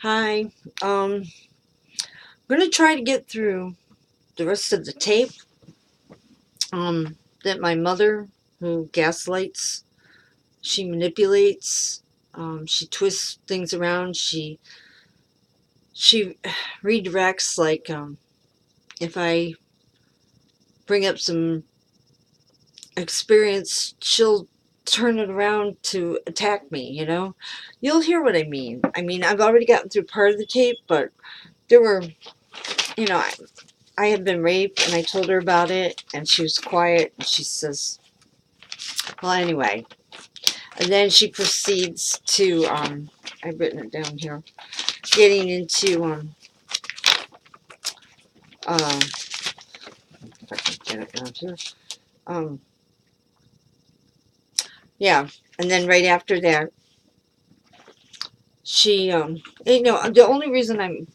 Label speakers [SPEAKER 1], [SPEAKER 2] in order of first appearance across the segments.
[SPEAKER 1] Hi. I'm gonna try to get through the rest of the tape. That my mother, who gaslights, she manipulates, she twists things around. She redirects. Like if I bring up some experience, she'll turn it around to attack me. You'll hear what I mean. I've already gotten through part of the tape, but there were, you know, I had been raped and I told her about it and she was quiet and she says, well, anyway. And then she proceeds to, I've written it down here, getting into, if I can get it down here. Um, yeah. And then right after that, she, the only reason I'm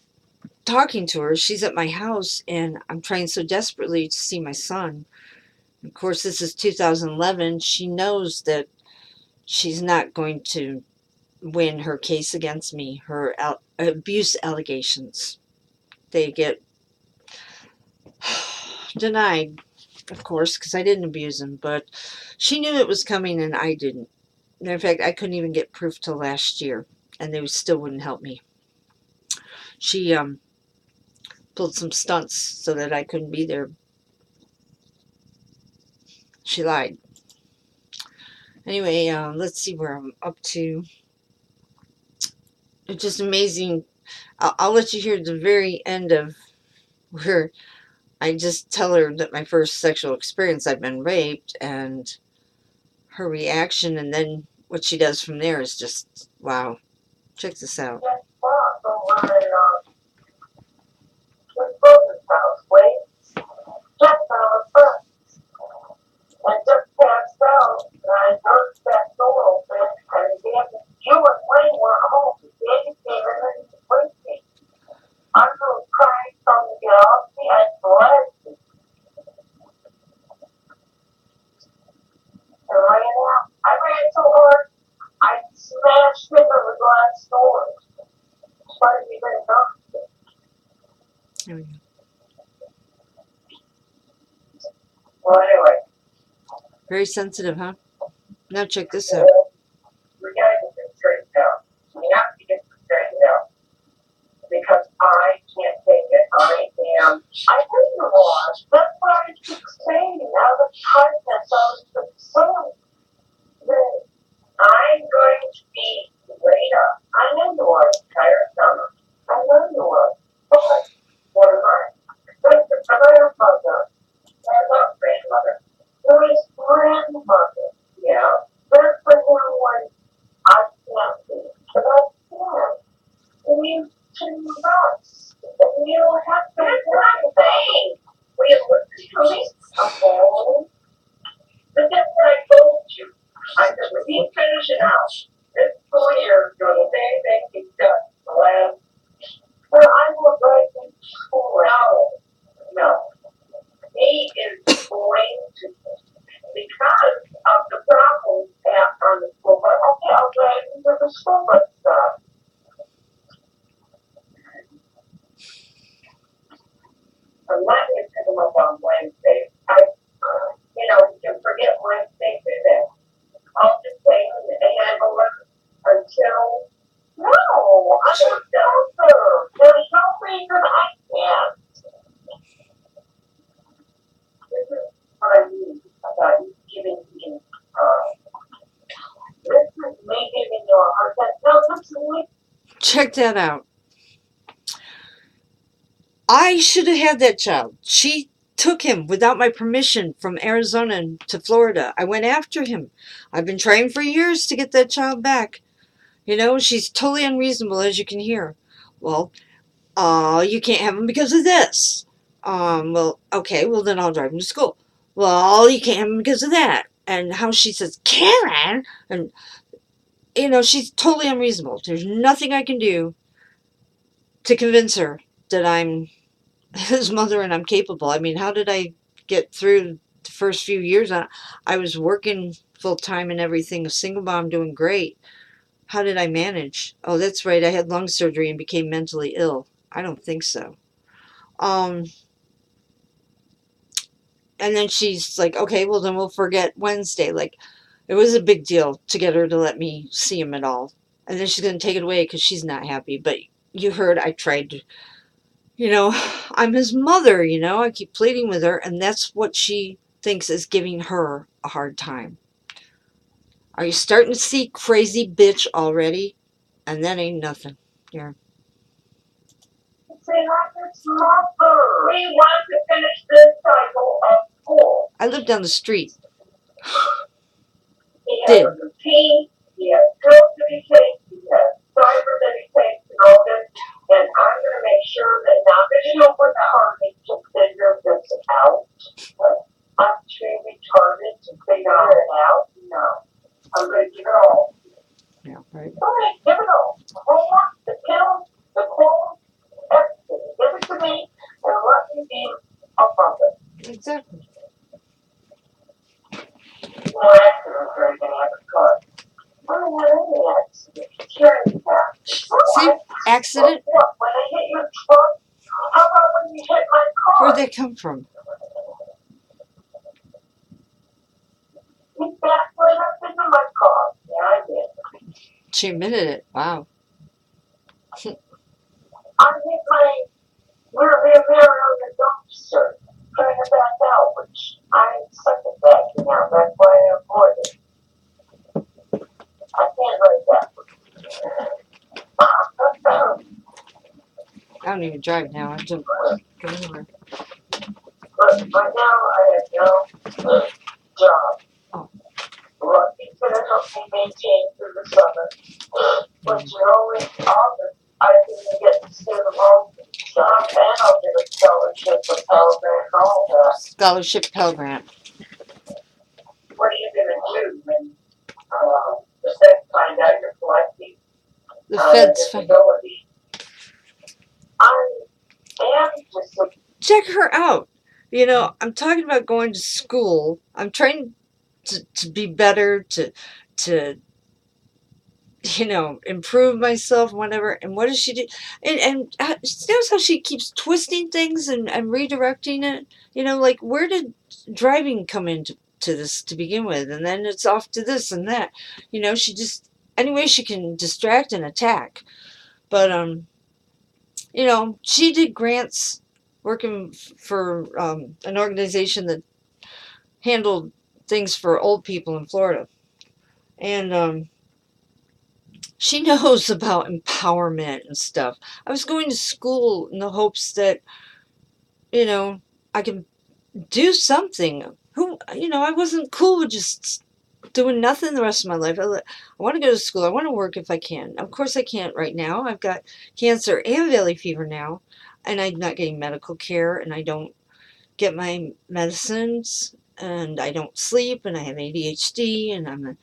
[SPEAKER 1] talking to her, she's at my house and I'm trying so desperately to see my son. Of course, this is 2011. She knows that she's not going to win her case against me, her abuse allegations. They get denied, of course, because I didn't abuse him, but she knew it was coming and I didn't. In fact, I couldn't even get proof till last year, and they still wouldn't help me. She pulled some stunts so that I couldn't be there. She lied. Anyway, let's see where I'm up to. It's just amazing. I'll let you hear the very end of where I just tell her that my first sexual experience, I've been raped, and her reaction, and then what she does from there is just wow. Check this out. There we go. Very sensitive, huh? Now check this out. Check that out. I should have had that child. She took him without my permission from Arizona to Florida. I went after him. I've been trying for years to get that child back. She's totally unreasonable, as you can hear. Well, you can't have him because of this. Well, okay, well then I'll drive him to school. Well, you can't have him because of that. And how she says, Karen, and she's totally unreasonable. There's nothing I can do to convince her that I'm his mother and I'm capable. How did I get through the first few years? I was working full time and everything, a single mom, doing great. How did I manage? Oh, that's right. I had lung surgery and became mentally ill. I don't think so. Um, and then she's like, okay, well, then we'll forget Wednesday. Like, it was a big deal to get her to let me see him at all. And then she's going to take it away because she's not happy. But you heard I tried to, you know, I'm his mother, you know. I keep pleading with her, and that's what she thinks is giving her a hard time. Are you starting to see crazy bitch already? And that ain't nothing. Yeah.
[SPEAKER 2] Say hi to its mother. We want to finish this cycle of school.
[SPEAKER 1] I live down the street.
[SPEAKER 2] He has
[SPEAKER 1] Did.
[SPEAKER 2] a routine. He has skills to be taken. He has cyber that he takes to know this. And I'm going to make sure that not that you don't work hard to figure this out. But I'm too retarded to figure it out. No. I'm going to give it all.
[SPEAKER 1] Yeah, right.
[SPEAKER 2] Go ahead, give it all. The homework, the pills, the clothes, everything. Give it to me and let me be a puppet.
[SPEAKER 1] Exactly.
[SPEAKER 2] No accident or anything like a car. I don't have any accident. Carry that.
[SPEAKER 1] See, accident?
[SPEAKER 2] What? When I hit your truck? How about when you hit my car?
[SPEAKER 1] Where'd that come from?
[SPEAKER 2] You backslid up into my car. Yeah, I did.
[SPEAKER 1] She admitted it. Wow.
[SPEAKER 2] I hit my rear mirror on the dumpster trying to back out, which I suck at backing out. That's why I avoided it. I can't write that.
[SPEAKER 1] I don't even drive now. I just go anywhere.
[SPEAKER 2] But right now I have no job.
[SPEAKER 1] Oh.
[SPEAKER 2] He's going to help me maintain through the summer. But you know, in August, I can get the student loan job and I'll get a scholarship for Pell Grant and all that.
[SPEAKER 1] Scholarship Pell Grant.
[SPEAKER 2] What are you going to do when the feds find out you're collecting
[SPEAKER 1] The feds find.
[SPEAKER 2] disability? I am just a
[SPEAKER 1] Check her out. You know, I'm talking about going to school. I'm trying to be better, to you know, improve myself, whatever. And what does she do? And notice how she keeps twisting things and redirecting it. You know, like where did driving come into this to begin with? And then it's off to this and that. You know, she just any way she can distract and attack. But you know, she did grants working for an organization that handled things for old people in Florida. And she knows about empowerment and stuff. I was going to school in the hopes that, you know, I could do something. You know, I wasn't cool with just doing nothing the rest of my life. I want to go to school. I want to work if I can. Of course, I can't right now. I've got cancer and valley fever now, and I'm not getting medical care, and I don't get my medicines, and I don't sleep, and I have ADHD, and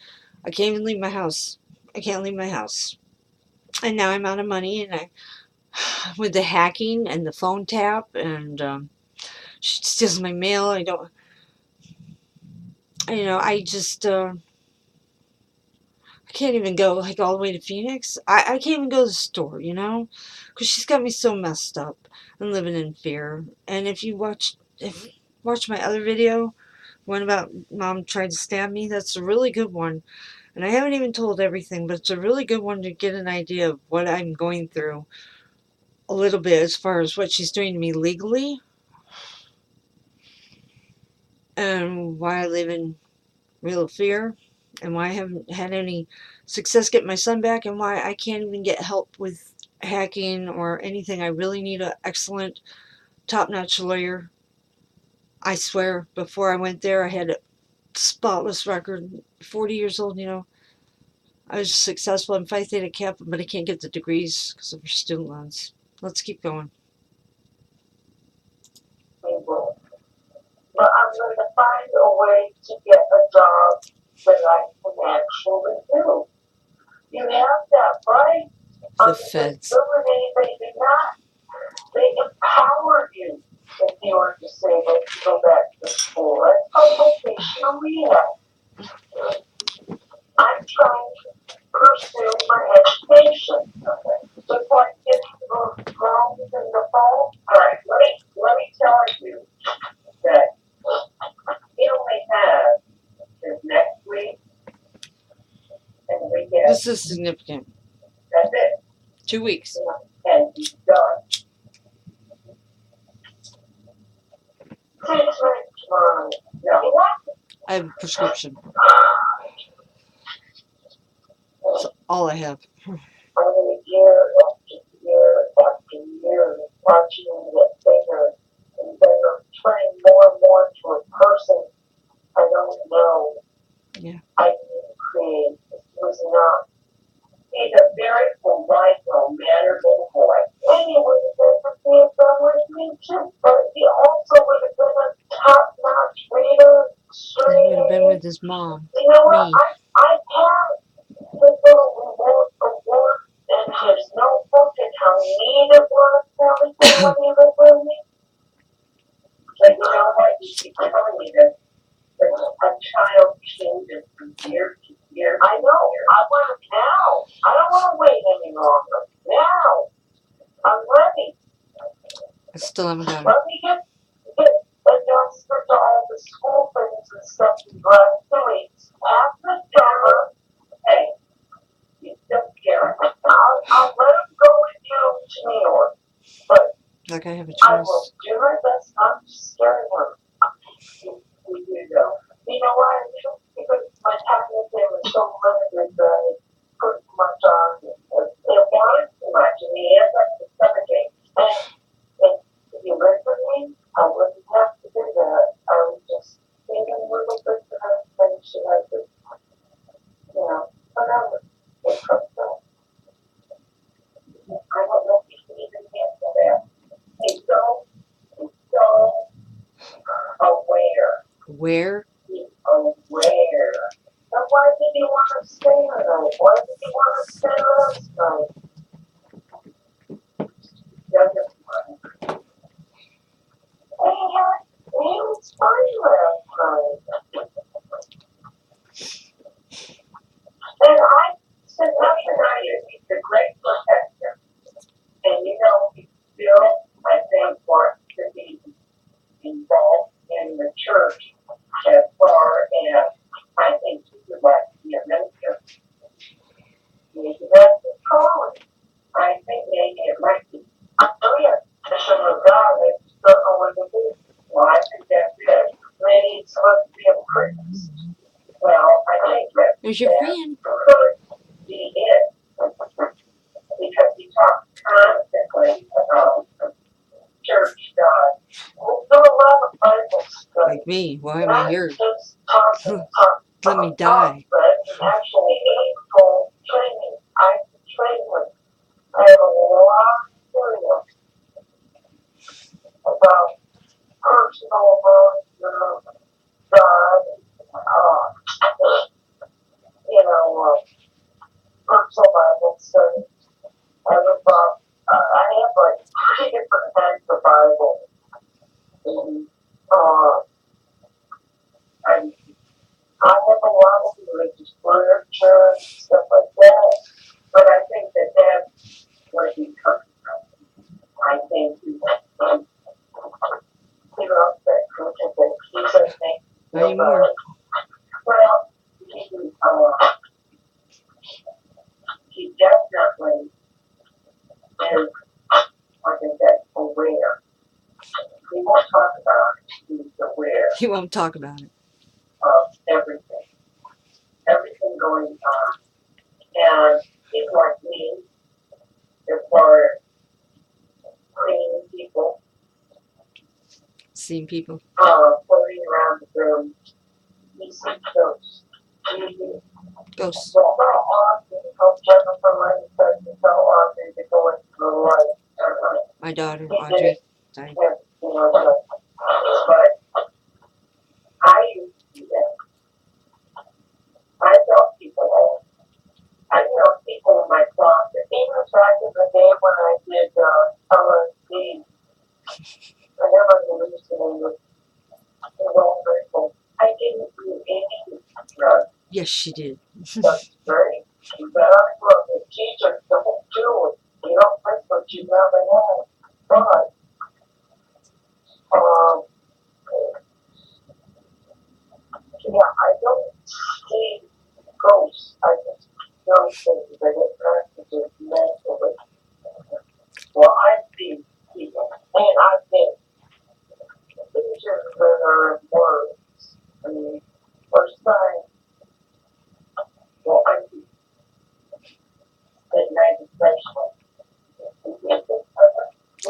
[SPEAKER 1] I can't even leave my house. I can't leave my house. And now I'm out of money, and with the hacking and the phone tap, and she steals my mail. I don't, you know, I just, I can't even go like all the way to Phoenix. I can't even go to the store, you know, because she's got me so messed up and living in fear. And if you watch my other video, one about mom tried to stab me, that's a really good one. And I haven't even told everything, but it's a really good one to get an idea of what I'm going through a little bit as far as what she's doing to me legally and why I live in real fear and why I haven't had any success getting my son back and why I can't even get help with hacking or anything. I really need an excellent, top-notch lawyer. I swear, before I went there, I had a spotless record. 40 years old, you know. I was successful in Phi Theta Kappa, but I can't get the degrees because of student loans. Let's keep going.
[SPEAKER 2] But I'm going to find a way to get a job that I can actually do. You have that right.
[SPEAKER 1] The feds.
[SPEAKER 2] Disability, they do not. They empower you if you are disabled to go back to school. That's called vocational rehab. I'm trying to pursue my
[SPEAKER 1] is significant.
[SPEAKER 2] That's it.
[SPEAKER 1] 2 weeks.
[SPEAKER 2] And he's done. 6 months, Mom. No, what?
[SPEAKER 1] I have a prescription. That's all I have.
[SPEAKER 2] I mean, year after year after year, watching him get bigger and bigger, turning more and more to a person I don't know.
[SPEAKER 1] Yeah.
[SPEAKER 2] I didn't create. It was not. He's a very polite, romantic little boy. And he would have been for being from with me too. But he also would have been a top-notch reader.
[SPEAKER 1] He would have been with his mom.
[SPEAKER 2] You know what?
[SPEAKER 1] Me.
[SPEAKER 2] I have people who wrote a word, and there's no fucking how mean it was everything when he was with me. But you know what? You keep telling me that a child changes from year to year. I know. I want it now. I don't want to wait any longer. Now. I'm ready.
[SPEAKER 1] I still haven't got it.
[SPEAKER 2] Let me get adjusted to all the school things and stuff you brought to me. After summer, hey, you don't care. I'll let him go with you to New York. But
[SPEAKER 1] Like I have a
[SPEAKER 2] I will
[SPEAKER 1] choice.
[SPEAKER 2] do my best. I'm just scared of him. You know. You know why I do? Because my time with him is so limited that I put too much on him. It wanted too much, and he ends up to suffocate. And if you listen to me, I wouldn't have to do that. I would just think a little bit of information I could, you know, whatever. It comes up. I don't know if you can even handle that. He's so aware.
[SPEAKER 1] Where?
[SPEAKER 2] He's aware. And why did he want to stay tonight? Why did he want to stay last night? Doesn't matter. He was fine last night. And I said, nothing I is. He's a great protector. And you know, he still, I think, wants to be involved in the church as far as I think he would like to be a minister. Maybe that's his calling. I think maybe it might be a mission of God. I just don't know what to do. Well, I think that's it. Maybe he's supposed to be a priest. Well, I think that
[SPEAKER 1] There's your friend.
[SPEAKER 2] could be it. Because he talks constantly about church God. We'll do a lot of Bible stuff.
[SPEAKER 1] Like me. Why am I here?
[SPEAKER 2] Just talk.
[SPEAKER 1] Let me die.
[SPEAKER 2] But actually, able training. I train with. I have a lot of material about personal growth, God, personal Bible study. I have like 3 different kinds of Bible. And, and I have a lot of religious literature and stuff like that. But I think that that's where he comes from. I think he loves that Christian thing. He says things.
[SPEAKER 1] Not anymore.
[SPEAKER 2] Well, he definitely is, like I said, aware. He won't talk about it. He's aware
[SPEAKER 1] He won't talk about it.
[SPEAKER 2] of everything going on. And he's like me, as far as cleaning people,
[SPEAKER 1] Seeing people.
[SPEAKER 2] floating around the room. He sees ghosts.
[SPEAKER 1] Ghosts.
[SPEAKER 2] So how often, how Jennifer Lynn says, how often to go into the light.
[SPEAKER 1] My daughter,
[SPEAKER 2] He
[SPEAKER 1] Audrey,
[SPEAKER 2] did
[SPEAKER 1] died.
[SPEAKER 2] it, but I used to do that. I felt people, people in my closet. Even back in the day when I did LSD, I never hallucinated. I didn't do any drugs.
[SPEAKER 1] Yes, she did.
[SPEAKER 2] That's great. But I love the teacher, the whole too. You don't think what you never had. But, yeah, I don't see ghosts. I just don't think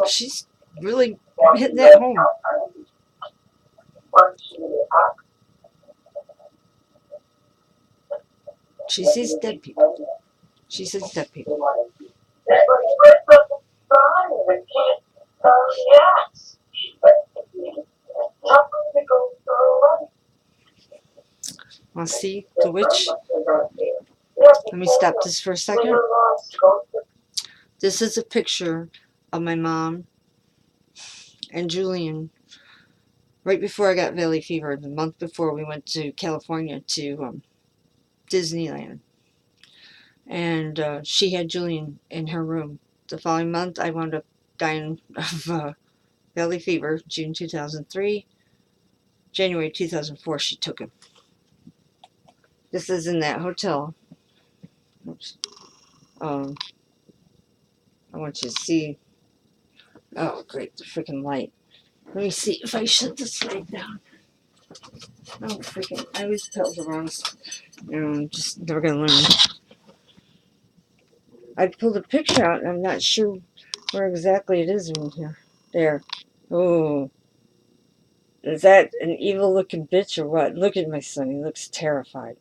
[SPEAKER 1] She's really hitting that home. She sees dead people. She sees dead people. Want to see the witch? Let me stop this for a second. This is a picture of my mom and Julian right before I got valley fever. The month before we went to California to Disneyland. And she had Julian in her room. The following month, I wound up dying of valley fever, June 2003. January 2004, she took him. This is in that hotel. Oops. I want you to see. Oh, great, the freaking light. Let me see if I shut this light down. Oh, freaking, I always tell the wrong. I'm just never going to learn. I pulled a picture out, and I'm not sure where exactly it is in here. There. Oh. Is that an evil looking bitch or what? Look at my son. He looks terrified.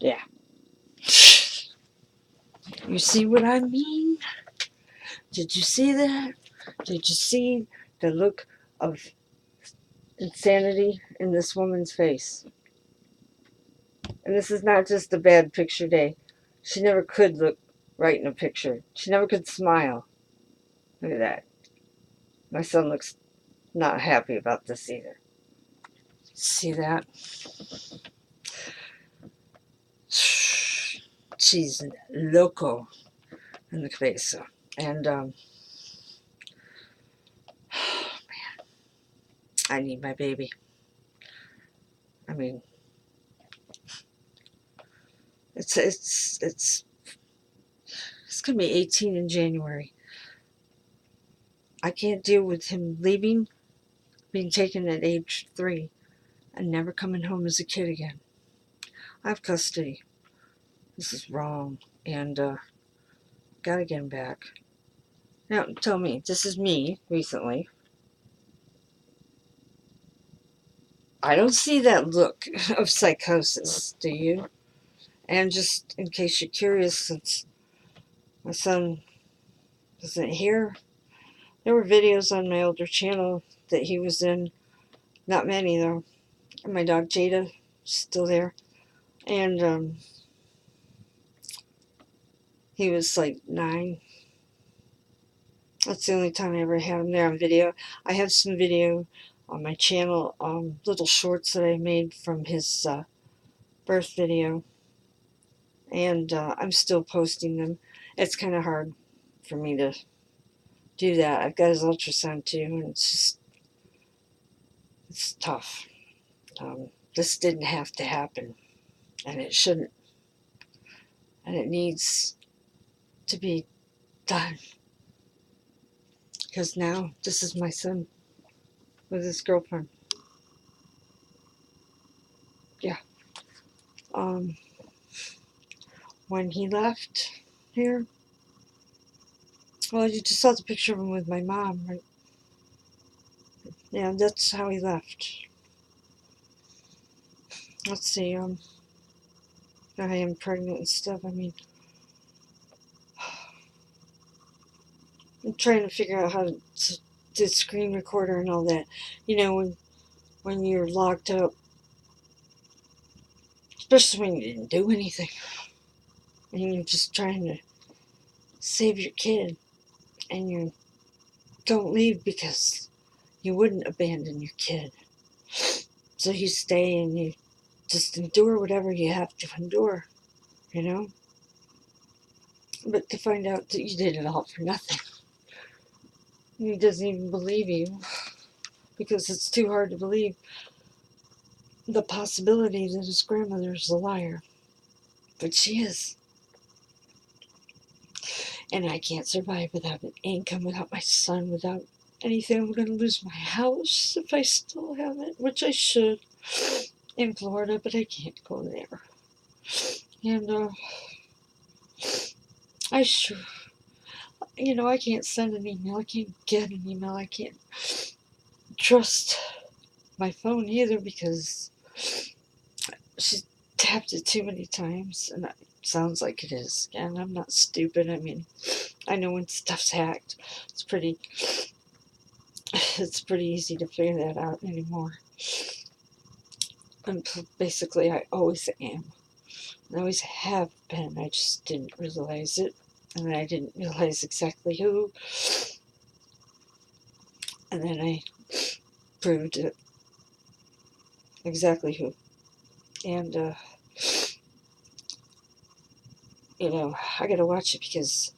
[SPEAKER 1] Yeah. You see what I mean? Did you see that? Did you see the look of insanity in this woman's face? And this is not just a bad picture day. She never could look right in a picture. She never could smile. Look at that. My son looks not happy about this either. See that? She's loco in the cabeza. And, I need my baby. I mean, it's gonna be 18 in January. I can't deal with him leaving, being taken at age 3, and never coming home as a kid again. I have custody. This is wrong, and gotta get him back. Now, tell me, this is me recently. I don't see that look of psychosis, do you? And just in case you're curious, since my son isn't here, there were videos on my older channel that he was in. Not many, though. And my dog Jada still there. And he was like 9. That's the only time I ever had him there on video. I have some video on my channel, little shorts that I made from his birth video. And I'm still posting them. It's kind of hard for me to do that. I've got his ultrasound too, and it's tough. This didn't have to happen, and it shouldn't, and it needs to be done, because now this is my son with his girlfriend. Yeah. When he left here, well, you just saw the picture of him with my mom, right? Yeah, that's how he left. Let's see, I am pregnant and stuff. I mean, I'm trying to figure out how to do screen recorder and all that. You know, when you're locked up, especially when you didn't do anything, and you're just trying to save your kid, and you don't leave because you wouldn't abandon your kid. So you stay and you just endure whatever you have to endure, you know? But to find out that you did it all for nothing. He doesn't even believe you, because it's too hard to believe the possibility that his grandmother is a liar. But she is. And I can't survive without an income, without my son, without anything. I'm going to lose my house if I still have it, which I should, in Florida, but I can't go there. And I sure, I can't send an email. I can't get an email. I can't trust my phone either because she's tapped it too many times, and it sounds like it is. And I'm not stupid. I mean, I know when stuff's hacked. It's pretty easy to figure that out anymore. And basically, I always am. I always have been. I just didn't realize it, and I didn't realize exactly who. And then I proved it exactly who. And I gotta watch it because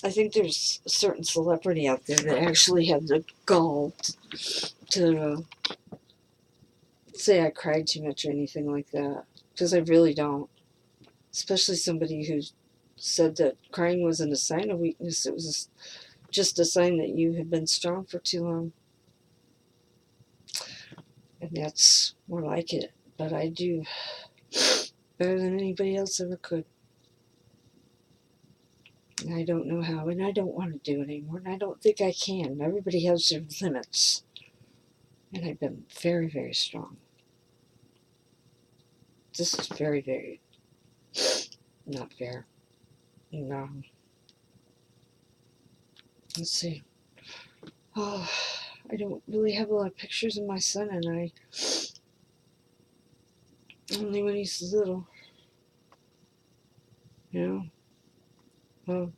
[SPEAKER 1] I think there's a certain celebrity out there that actually had the gall to say I cried too much or anything like that. Because I really don't. Especially somebody who said that crying wasn't a sign of weakness, it was just a sign that you had been strong for too long. And that's more like it. But I do better than anybody else ever could. And I don't know how, and I don't want to do it anymore, and I don't think I can. Everybody has their limits. And I've been very, very strong. This is very, very not fair. No. Let's see. Oh, I don't really have a lot of pictures of my son and I. Only when he's little. Oh,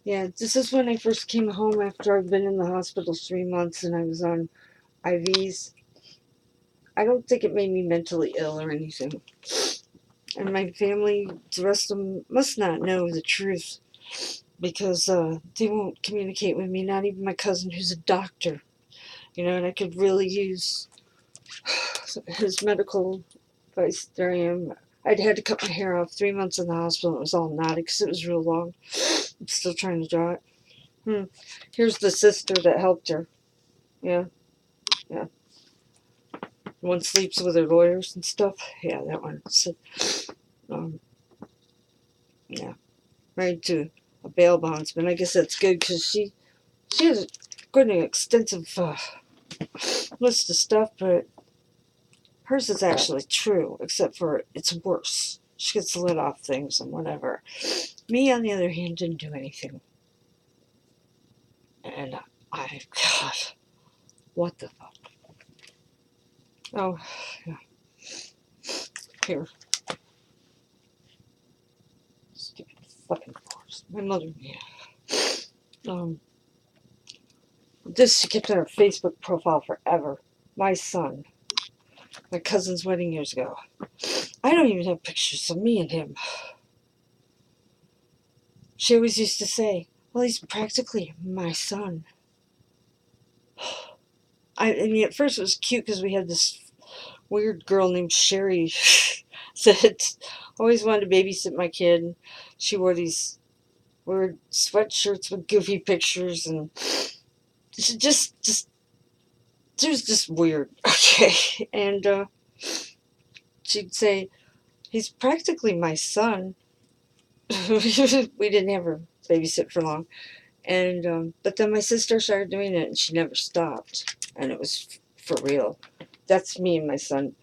[SPEAKER 1] yeah, this is when I first came home after I'd been in the hospital 3 months and I was on IVs. I don't think it made me mentally ill or anything. And my family, the rest of them, must not know the truth because they won't communicate with me, not even my cousin who's a doctor. And I could really use his medical advice. There I am. I'd had to cut my hair off 3 months in the hospital. It was all knotty because it was real long. I'm still trying to draw it. Here's the sister that helped her. Yeah. One sleeps with her lawyers and stuff. Yeah, that one. So, yeah. Married to a bail bondsman. I guess that's good because she has quite an extensive list of stuff, but hers is actually true, except for it's worse. She gets let off things and whatever. Me, on the other hand, didn't do anything. And God, what the fuck? Oh, yeah. Here. Stupid fucking force. My mother, yeah. This she kept on her Facebook profile forever. My son. My cousin's wedding years ago. I don't even have pictures of me and him. She always used to say, well, he's practically my son. I mean, at first it was cute because we had this weird girl named Sherry that always wanted to babysit my kid. She wore these weird sweatshirts with goofy pictures, and she she was just weird. Okay, and she'd say, he's practically my son. We didn't have her babysit for long. And but then my sister started doing it and she never stopped. And it was for real. That's me and my son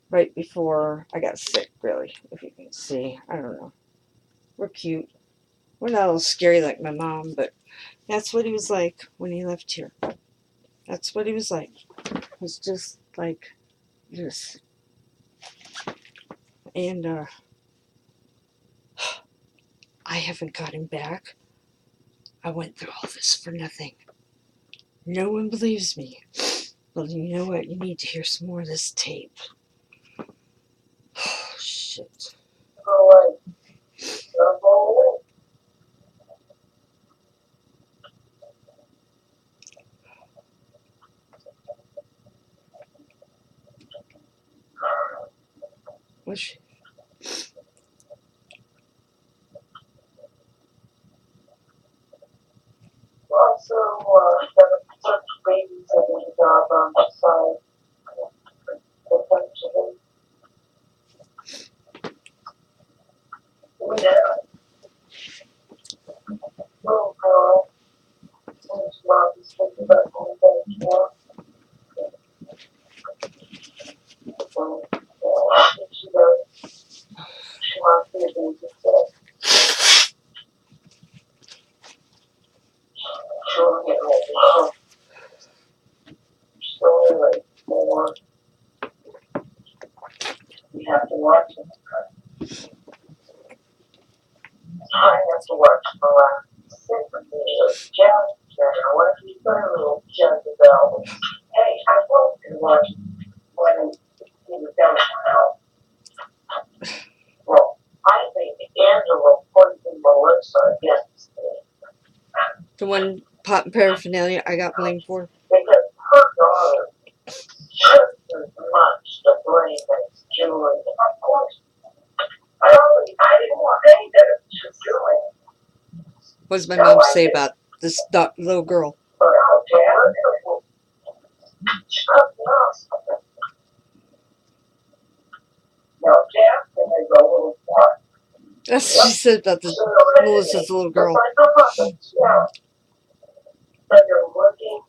[SPEAKER 1] right before I got sick, really, if you can see. I don't know. We're cute. We're not all scary like my mom, but that's what he was like when he left here. That's what he was like. He's just like this. And I haven't got him back. I went through all this for nothing. No one believes me. Well, you know what? You need to hear some more of this tape. Oh, shit. What's
[SPEAKER 2] Also, such babysitting job on the side, potentially. Yeah. Slowly, more. You have to watch it. I have to watch for what if you put a little Jezebel? Hey, I want to watch when he was down the house. Well, I think Angela poisoned Melissa against me.
[SPEAKER 1] The one pot paraphernalia I got blamed for.
[SPEAKER 2] Because her daughter just as much to blame as Julie. Of course, I didn't want any of it to Julie.
[SPEAKER 1] What does my mom say about this little girl? That's what she said about Melissa's little girl.
[SPEAKER 2] But they're looking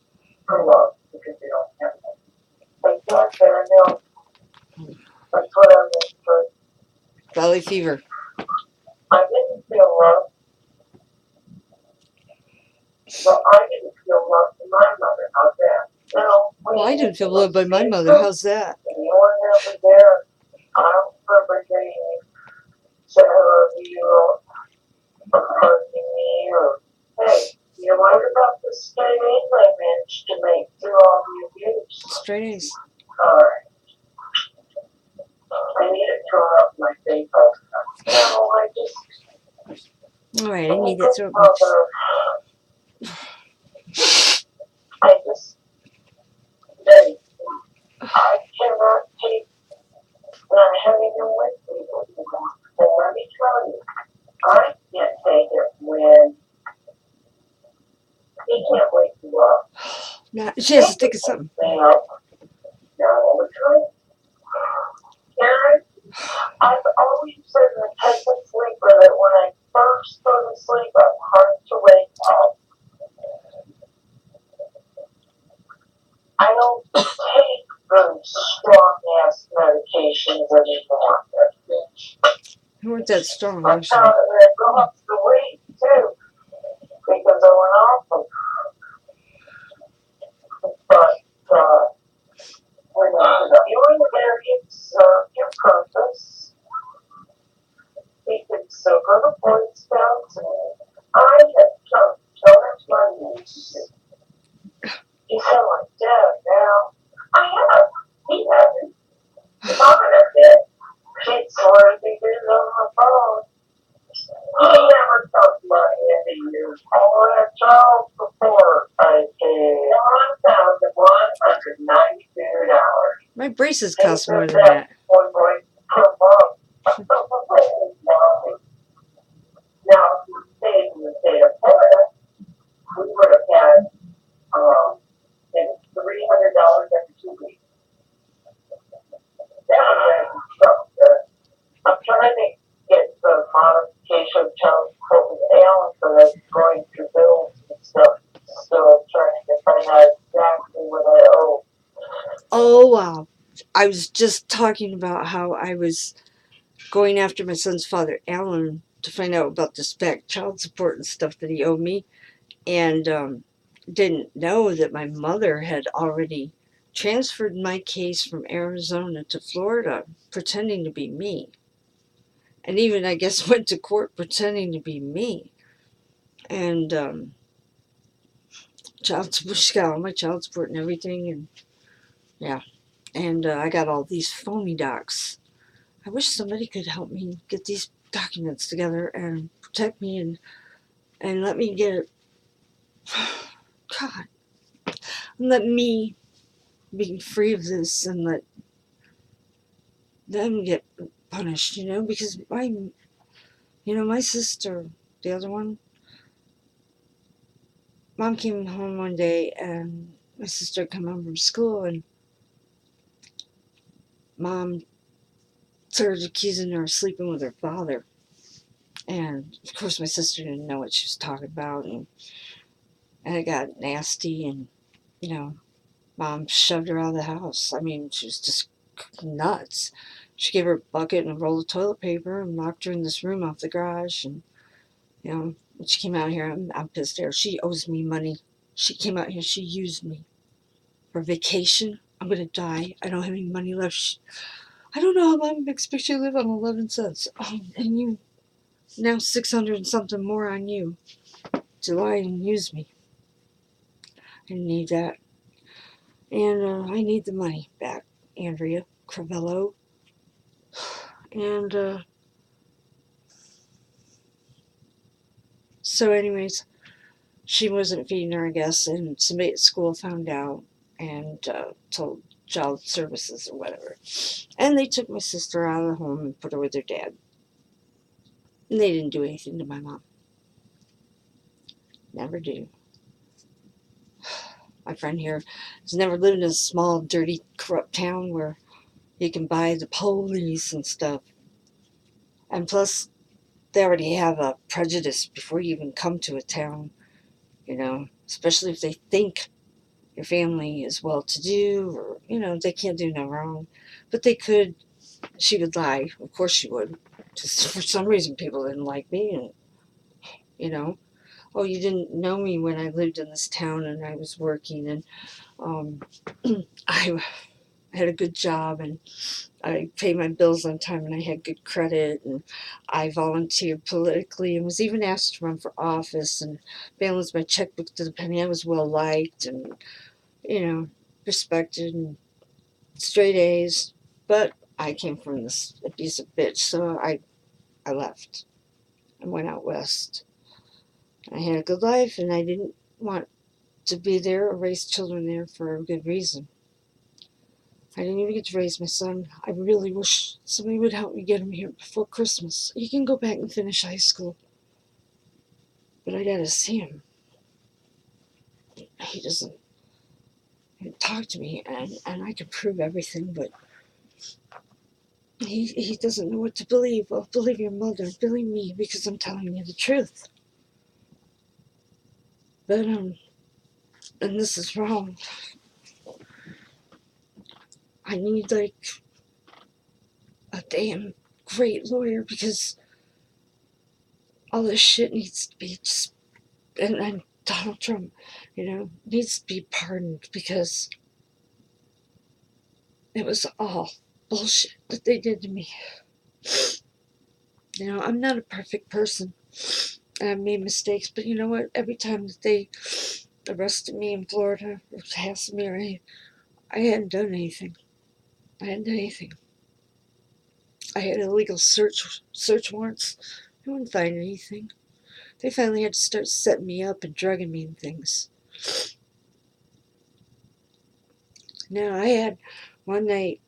[SPEAKER 2] for love because they don't have it. Like that, I know. That's what I'm looking for.
[SPEAKER 1] Valley fever.
[SPEAKER 2] I didn't feel love. Well, I didn't feel love from my mother. How's that? No.
[SPEAKER 1] Well, I didn't feel loved by my mother. How's that?
[SPEAKER 2] And you were never there. I don't remember getting say hello to you or hugging me or, hey, you wonder about the straight A's I managed to make through all the abuse.
[SPEAKER 1] Straight A's.
[SPEAKER 2] Alright. I need to throw up my face. No, I just.
[SPEAKER 1] Alright, I need that throw up.
[SPEAKER 2] I just. I cannot take not having him with me anymore. And let me tell you, I can't take it when he can't wake you up.
[SPEAKER 1] Nah, she has to think of something.
[SPEAKER 2] And I've always been the type of sleeper that when I first go to sleep, I'm hard to wake up. I don't take really strong ass medications anymore.
[SPEAKER 1] They weren't that strong,
[SPEAKER 2] I'm
[SPEAKER 1] actually.
[SPEAKER 2] telling you, I go up the weight too, because I went off them. But when you're there, you serve your purpose. He can still go to Boy Scouts, and I have done so much money. You sound like Dad now. I have. He hasn't. Mama did. She'd swear to be good on the phone. He never talked money in the years. All that child support I paid $1,192.
[SPEAKER 1] My braces cost more than that.
[SPEAKER 2] One boy per month. Now, if we stayed in the state of Florida, we would have had $300 every 2 weeks. That would have something good. I'm trying to get the modification child support with Alan so that going through bills and stuff. So trying to find out exactly what I owe.
[SPEAKER 1] Oh, wow. I was just talking about how I was going after my son's father, Alan, to find out about this back child support and stuff that he owed me. And didn't know that my mother had already transferred my case from Arizona to Florida, pretending to be me. And even, I guess, went to court pretending to be me. And child support, she got all my child support and everything. And yeah. And I got all these phony docs. I wish somebody could help me get these documents together and protect me and let me get it. God. Let me be free of this and let them get punished, because my sister, the other one, Mom came home one day and my sister had come home from school and Mom started accusing her of sleeping with her father. And of course my sister didn't know what she was talking about, and it got nasty, and Mom shoved her out of the house. I mean, she was just nuts. She gave her a bucket and a roll of toilet paper and locked her in this room off the garage. And when she came out here, I'm pissed at her. She owes me money. She came out here. She used me for vacation. I'm gonna die. I don't have any money left. I don't know how long I expect you to live on 11 cents. And you now 600 and something more on you to lie and use me. I need that. And I need the money back, Andrea Crivello. And so, anyways, she wasn't feeding her, I guess, and somebody at school found out and told child services or whatever. And they took my sister out of the home and put her with her dad. And they didn't do anything to my mom. Never do. My friend here has never lived in a small, dirty, corrupt town where you can buy the police and stuff. And plus, they already have a prejudice before you even come to a town, especially if they think your family is well-to-do or, they can't do no wrong. But they could. She would lie. Of course she would. Just for some reason, people didn't like me. And, oh, you didn't know me when I lived in this town and I was working. And I had a good job and I paid my bills on time and I had good credit and I volunteered politically and was even asked to run for office and balanced my checkbook to the penny. I was well liked and, respected and straight A's. But I came from this abusive bitch, so I left and went out west. I had a good life and I didn't want to be there or raise children there for a good reason. I didn't even get to raise my son. I really wish somebody would help me get him here before Christmas. He can go back and finish high school. But I gotta see him. He doesn't talk to me, and I can prove everything, but he doesn't know what to believe. Well, believe your mother. Believe me, because I'm telling you the truth. But, and this is wrong. I need, like, a damn great lawyer because all this shit needs to be just, and Donald Trump, needs to be pardoned because it was all bullshit that they did to me. I'm not a perfect person. I've made mistakes, but you know what? Every time that they arrested me in Florida or asked me, I hadn't done anything. I hadn't done anything. I had illegal search warrants. I wouldn't find anything. They finally had to start setting me up and drugging me and things. Now, I had one night,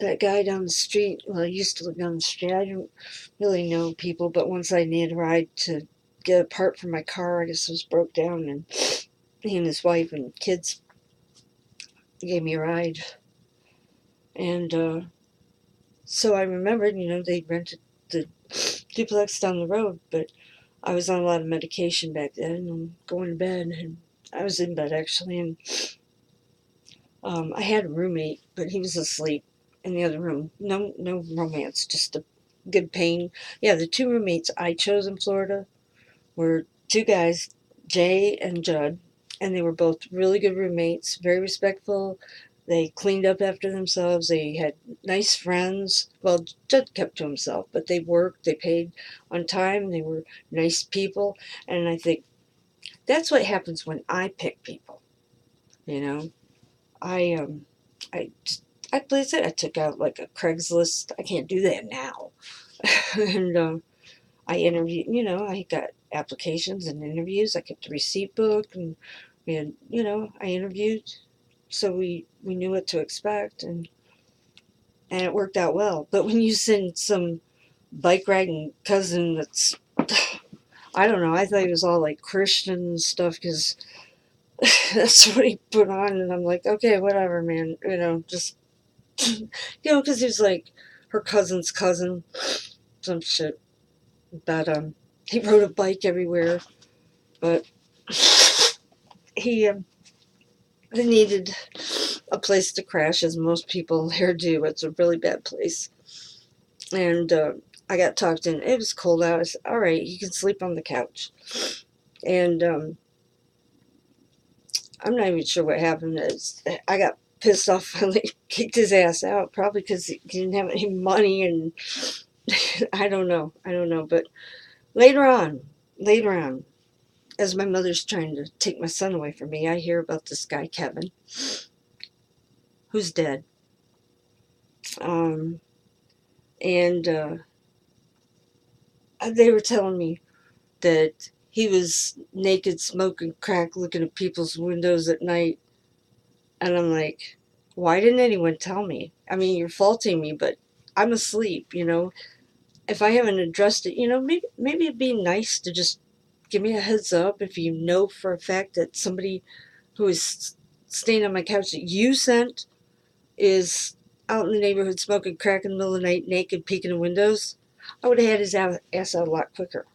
[SPEAKER 1] that guy down the street, well, I used to live down the street. I didn't really know people, but once I needed a ride to get a part for my car, I guess it was broke down, and he and his wife and kids gave me a ride. And so I remembered, they rented the duplex down the road, but I was on a lot of medication back then and going to bed, and I was in bed actually, and I had a roommate, but he was asleep in the other room. No romance, just a good pain. Yeah, the two roommates I chose in Florida were two guys, Jay and Judd, and they were both really good roommates, very respectful. They cleaned up after themselves. They had nice friends. Well, Judd kept to himself, but they worked. They paid on time. They were nice people. And I think that's what happens when I pick people. I I I placed it. I took out like a Craigslist. I can't do that now. And I interviewed. I got applications and interviews. I kept a receipt book, and we had. I interviewed, so we knew what to expect, and it worked out well. But when you send some bike riding cousin that's, I don't know. I thought he was all like Christian and stuff because that's what he put on, and I'm like, okay, whatever, man. Just because he was like her cousin's cousin, some shit. But he rode a bike everywhere. But he needed a place to crash, as most people here do. It's a really bad place. And I got talked in. It was cold out. I said, all right, you can sleep on the couch. And I'm not even sure what happened. I got pissed off, finally kicked his ass out, probably because he didn't have any money, and I don't know. But later on, as my mother's trying to take my son away from me, I hear about this guy, Kevin, who's dead. Um, and they were telling me that he was naked, smoking crack, looking at people's windows at night. And I'm like, why didn't anyone tell me? I mean, you're faulting me, but I'm asleep, If I haven't addressed it, maybe it'd be nice to just give me a heads up if you know for a fact that somebody who is staying on my couch that you sent is out in the neighborhood smoking crack in the middle of the night, naked, peeking in windows. I would have had his ass out a lot quicker.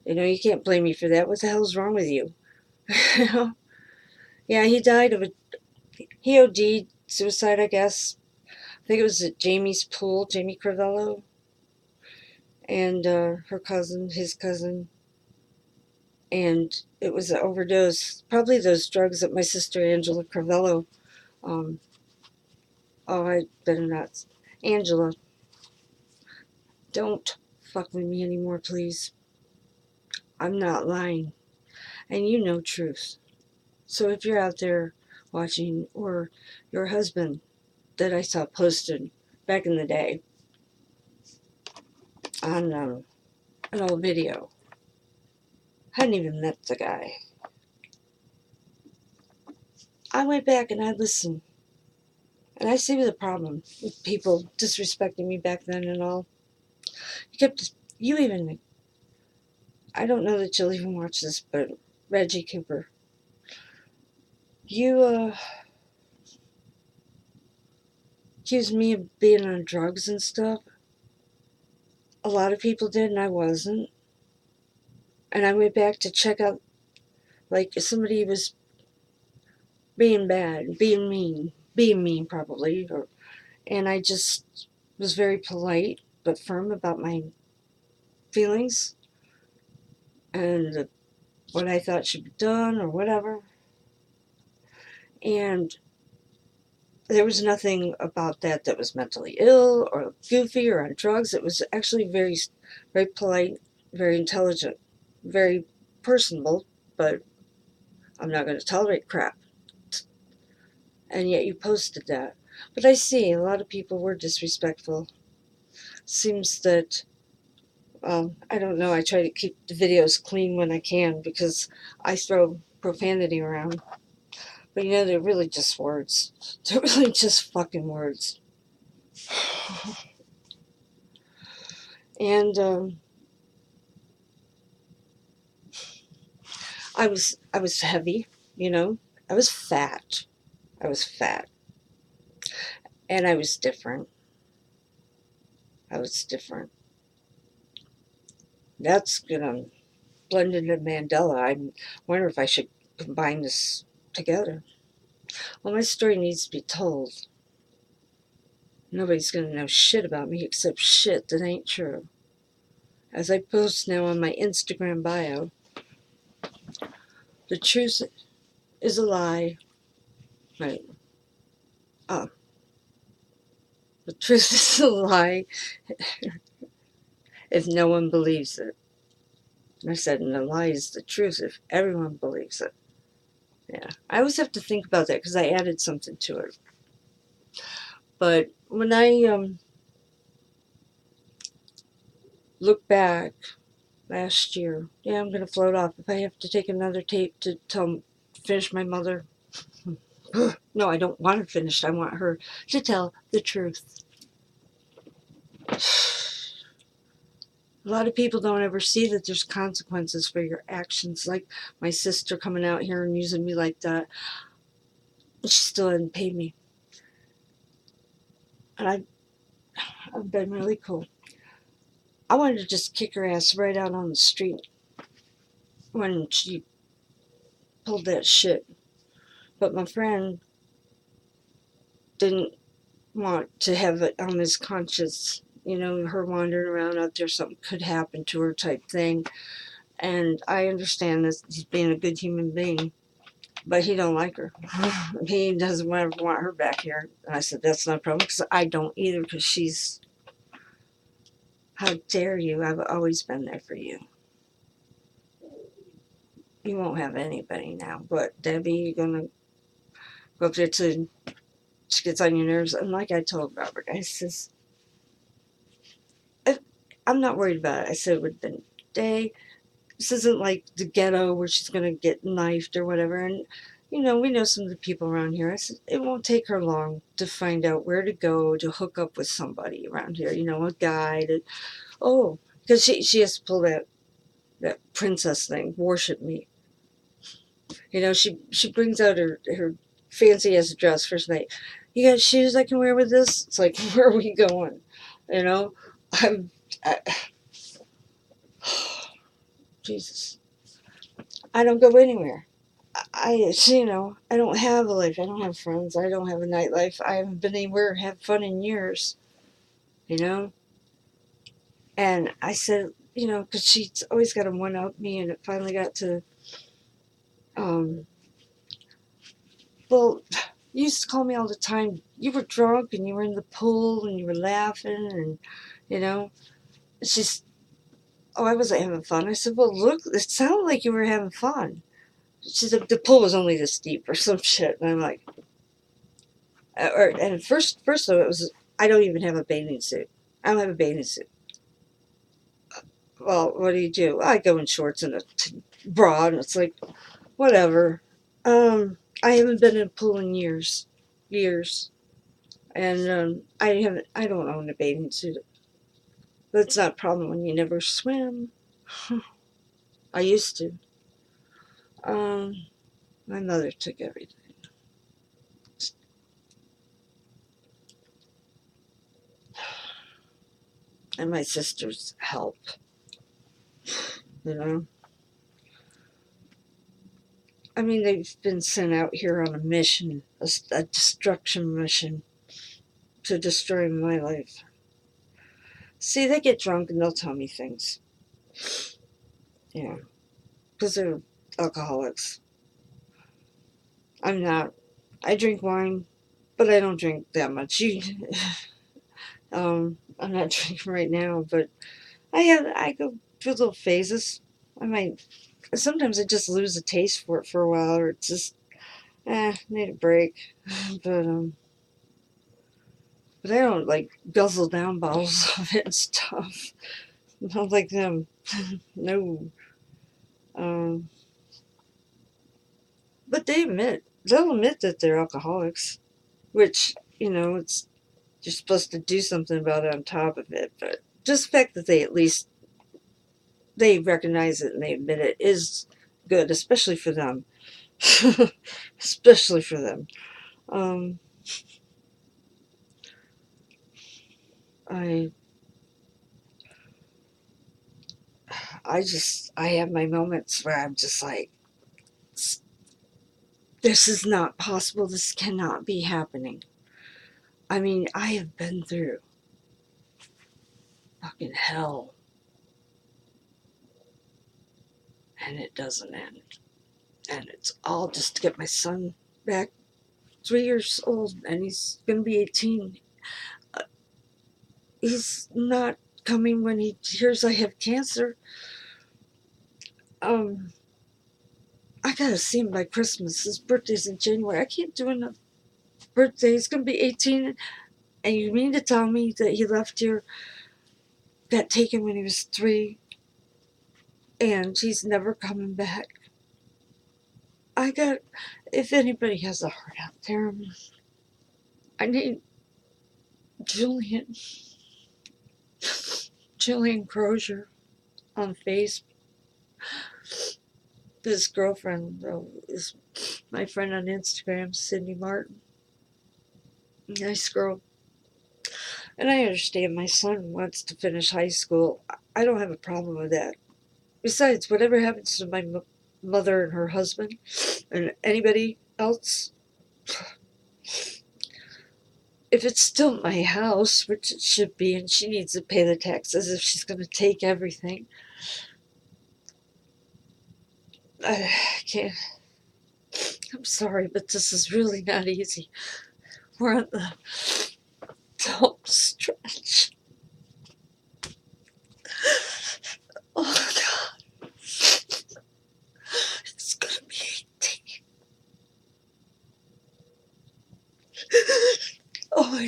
[SPEAKER 1] You can't blame me for that. What the hell's wrong with you? Yeah, he died of he OD'd, suicide, I guess. I think it was at Jamie's pool, Jamie Crivello, and her cousin, his cousin. And it was an overdose. Probably those drugs that my sister Angela Crivello. Um, oh, I better not. Angela, don't fuck with me anymore, please. I'm not lying. And you know truth. So if you're out there watching, or your husband that I saw posted back in the day on an old video, hadn't even met the guy. I went back and I listened. And I see the problem with people disrespecting me back then and all. I don't know that you'll even watch this, but Reggie Cooper, you accused me of being on drugs and stuff. A lot of people did, and I wasn't. And I went back to check out, like, if somebody was being bad, being mean probably, and I just was very polite but firm about my feelings and what I thought should be done or whatever. And there was nothing about that was mentally ill or goofy or on drugs. It was actually very, very polite, very intelligent, very personable, but I'm not going to tolerate crap. And yet you posted that. But I see a lot of people were disrespectful. Seems that, I don't know, I try to keep the videos clean when I can because I throw profanity around. But they're really just words. They're really just fucking words. And I was heavy, I was fat. I was fat. And I was different. I was different. That's gonna blend into Mandela. I wonder if I should combine this together. Well, my story needs to be told. Nobody's gonna know shit about me except shit that ain't true. As I post now on my Instagram bio, the truth is a lie. Right. Oh, the truth is a lie if no one believes it. And I said, and a lie is the truth if everyone believes it. Yeah. I always have to think about that because I added something to it. But when I look back last year, yeah, I'm going to float off. If I have to take another tape to finish my mother, no, I don't want her finished. I want her to tell the truth. A lot of people don't ever see that there's consequences for your actions, like my sister coming out here and using me like that. She still hadn't paid me. And I've been really cool. I wanted to just kick her ass right out on the street when she pulled that shit. But my friend didn't want to have it on his conscience, her wandering around out there, something could happen to her type thing. And I understand this, he's being a good human being. but he don't like her. He doesn't ever want her back here. And I said, that's not a problem, because I don't either, because she's, how dare you? I've always been there for you. You won't have anybody now. But Debbie, you're going to go up there to, she gets on your nerves. And like I told Robert, I says, I'm not worried about it. I said, with the day, this isn't like the ghetto where she's going to get knifed or whatever. And, you know, we know some of the people around here. I said, it won't take her long to find out where to go to hook up with somebody around here, you know, a guy that, oh, because she has to pull that princess thing, worship me. You know, she brings out her fancy ass dress first night. You got shoes I can wear with this? It's like, where are we going? You know, I Jesus, I don't go anywhere. You know, I don't have a life. I don't have friends. I don't have a nightlife. I haven't been anywhere have fun in years, you know? And I said, you know, because she's always got to one up me, and it finally got to, um, well, you used to call me all the time. You were drunk and you were in the pool and you were laughing, and, you know, she's, oh, I wasn't having fun. I said, well, look, it sounded like you were having fun. She said, the pool was only this deep or some shit. And I'm like, and first though, it was, I don't even have a bathing suit. I don't have a bathing suit. Well, what do? I go in shorts and a bra, and it's like, whatever. I haven't been in a pool in years, and I don't own a bathing suit. That's not a problem when you never swim. I used to. My mother took everything. And my sister's help, you know. I mean, they've been sent out here on a mission, a destruction mission to destroy my life. See, they get drunk and they'll tell me things. Yeah, because they're alcoholics. I'm not. I drink wine, but I don't drink that much. I'm not drinking right now, but I go through little phases. I might. Sometimes I just lose a taste for it for a while, or it's just, need a break. But but I don't like guzzle down bottles of it and stuff. Not like them. No. Um, but they'll admit that they're alcoholics, which, you know, it's, you're supposed to do something about it on top of it. But just the fact that they at least, they recognize it and they admit it is good, especially for them. Especially for them. Um, I I have my moments where I'm just like, this is not possible. This cannot be happening. I mean, I have been through fucking hell, and it doesn't end. And it's all just to get my son back. 3 years old, and he's gonna be 18. Uh, he's not coming when he hears I have cancer. Um, I gotta see him by Christmas. His birthday's in January. I can't do enough birthday. He's gonna be 18, and you mean to tell me that he left here, got taken when he was 3, and he's never coming back? If anybody has a heart out there, I need Julian, Julian Crozier on Facebook. His girlfriend, though, is my friend on Instagram, Sydney Martin. Nice girl. And I understand my son wants to finish high school. I don't have a problem with that. Besides, whatever happens to my mother and her husband and anybody else, if it's still my house, which it should be, and she needs to pay the taxes if she's going to take everything, I can't. I'm sorry, but this is really not easy. We're on the home stretch. Oh, God. It's gonna be 18. Oh,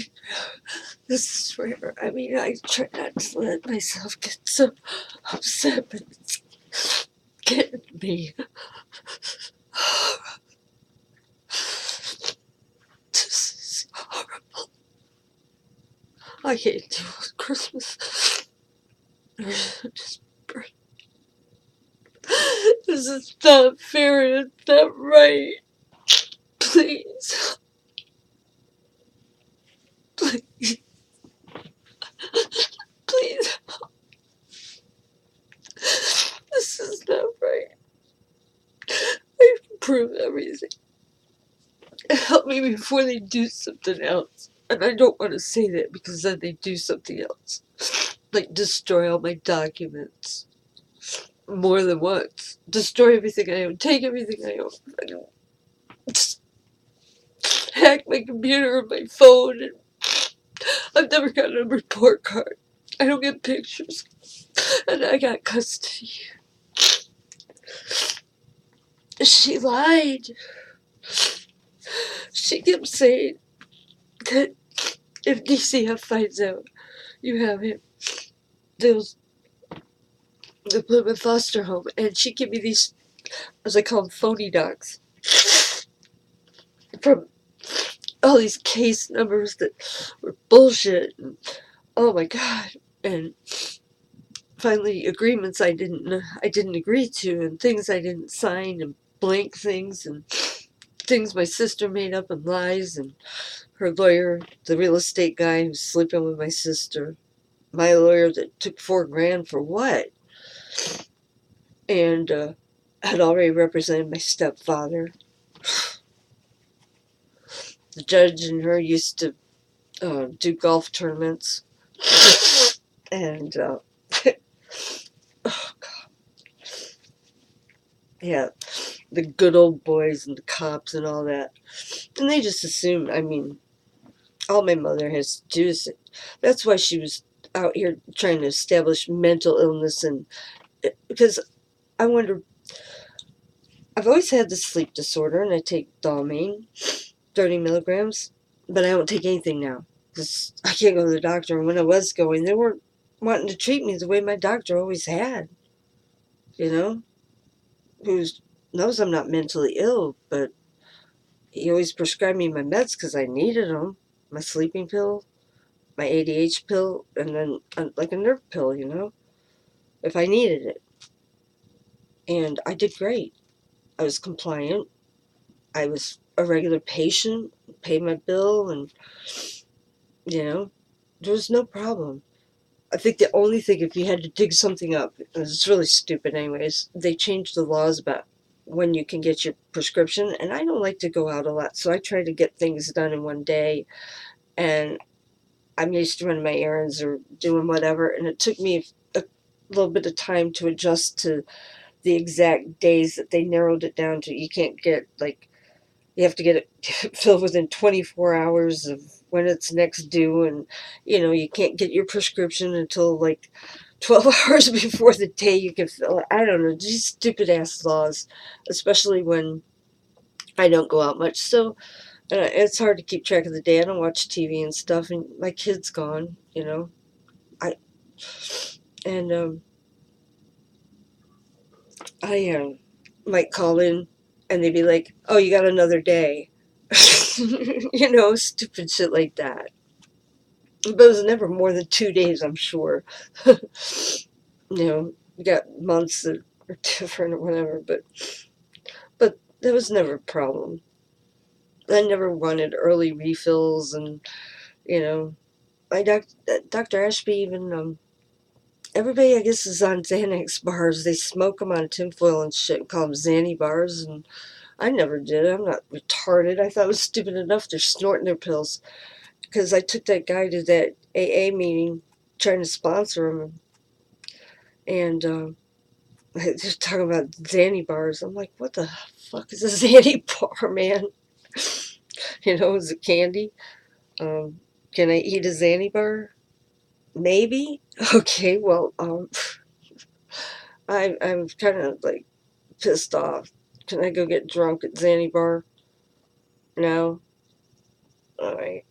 [SPEAKER 1] this is rare. I mean, I try not to let myself get so upset, but it's getting me. This is horrible. I can't deal with Christmas. Just burn. This is not fair. It's not right. Please. Please. Please. This is not right. I can prove everything. Help me before they do something else. And I don't want to say that because then they do something else. Like destroy all my documents. More than once. Destroy everything I own. Take everything I own. Just hack my computer or my phone. And I've never gotten a report card. I don't get pictures. And I got custody. She lied. She kept saying that if DCF finds out you have him, they'll put him in foster home. And she gave me these, as I call them, phony docs from all these case numbers that were bullshit. And, oh my God. And finally agreements I didn't agree to, and things I didn't sign, and blank things, and things my sister made up, and lies, and her lawyer, the real estate guy who's sleeping with my sister, my lawyer that took $4,000 for what? And had already represented my stepfather. The judge and her used to do golf tournaments. And oh God, yeah, the good old boys and the cops and all that. And they just assumed, I mean, all my mother has to do is, that's why she was out here trying to establish mental illness. And because I wonder, I've always had this sleep disorder, and I take Dalmane, 30 milligrams, but I don't take anything now because I can't go to the doctor. And when I was going, they weren't wanting to treat me the way my doctor always had, you know, who knows I'm not mentally ill, but he always prescribed me my meds because I needed them, my sleeping pill, my ADH pill, and then like a nerve pill, you know, if I needed it. And I did great. I was compliant. I was a regular patient, paid my bill, and, you know, there was no problem. I think the only thing, if you had to dig something up, and it's really stupid anyways, they changed the laws about when you can get your prescription, and I don't like to go out a lot, so I try to get things done in one day, and I'm used to running my errands or doing whatever, and it took me a little bit of time to adjust to the exact days that they narrowed it down to. You can't get, like, you have to get it filled within 24 hours of when it's next due, and, you know, you can't get your prescription until, like, 12 hours before the day you can fill it. I don't know, these stupid-ass laws, especially when I don't go out much, so it's hard to keep track of the day. I don't watch TV and stuff, and my kid's gone, you know. I and I might call in, and they'd be like, "Oh, you got another day," you know, stupid shit like that. But it was never more than 2 days, I'm sure. You know, you got months that are different or whatever, but that was never a problem. I never wanted early refills, and, you know, my Dr. Ashby even everybody, I guess, is on Xanax bars. They smoke them on tinfoil and shit and call them Xanny bars, and I never did. I'm not retarded. I thought it was stupid enough they're snorting their pills, because I took that guy to that AA meeting trying to sponsor him, and they're talking about Zanny bars. I'm like, what the fuck is a Zanny bar, man? Is it candy? Um, can I eat a Zanny bar? Maybe. Okay, well, I'm kind of like pissed off. Can I go get drunk at Zanny bar? No. All right.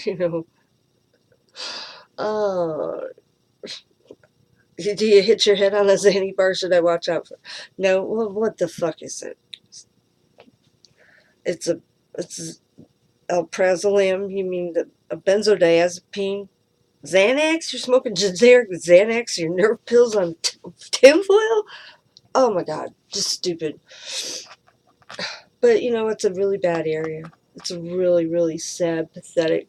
[SPEAKER 1] you know. Uh, do you hit your head on a Zanny bar? Should I watch out for? No. Well, what the fuck is it? It's a. It's alprazolam. You mean a benzodiazepine? Xanax? You're smoking generic Xanax? Your nerve pills on tinfoil? Oh my god, just stupid. But it's a really bad area. It's a really, really sad, pathetic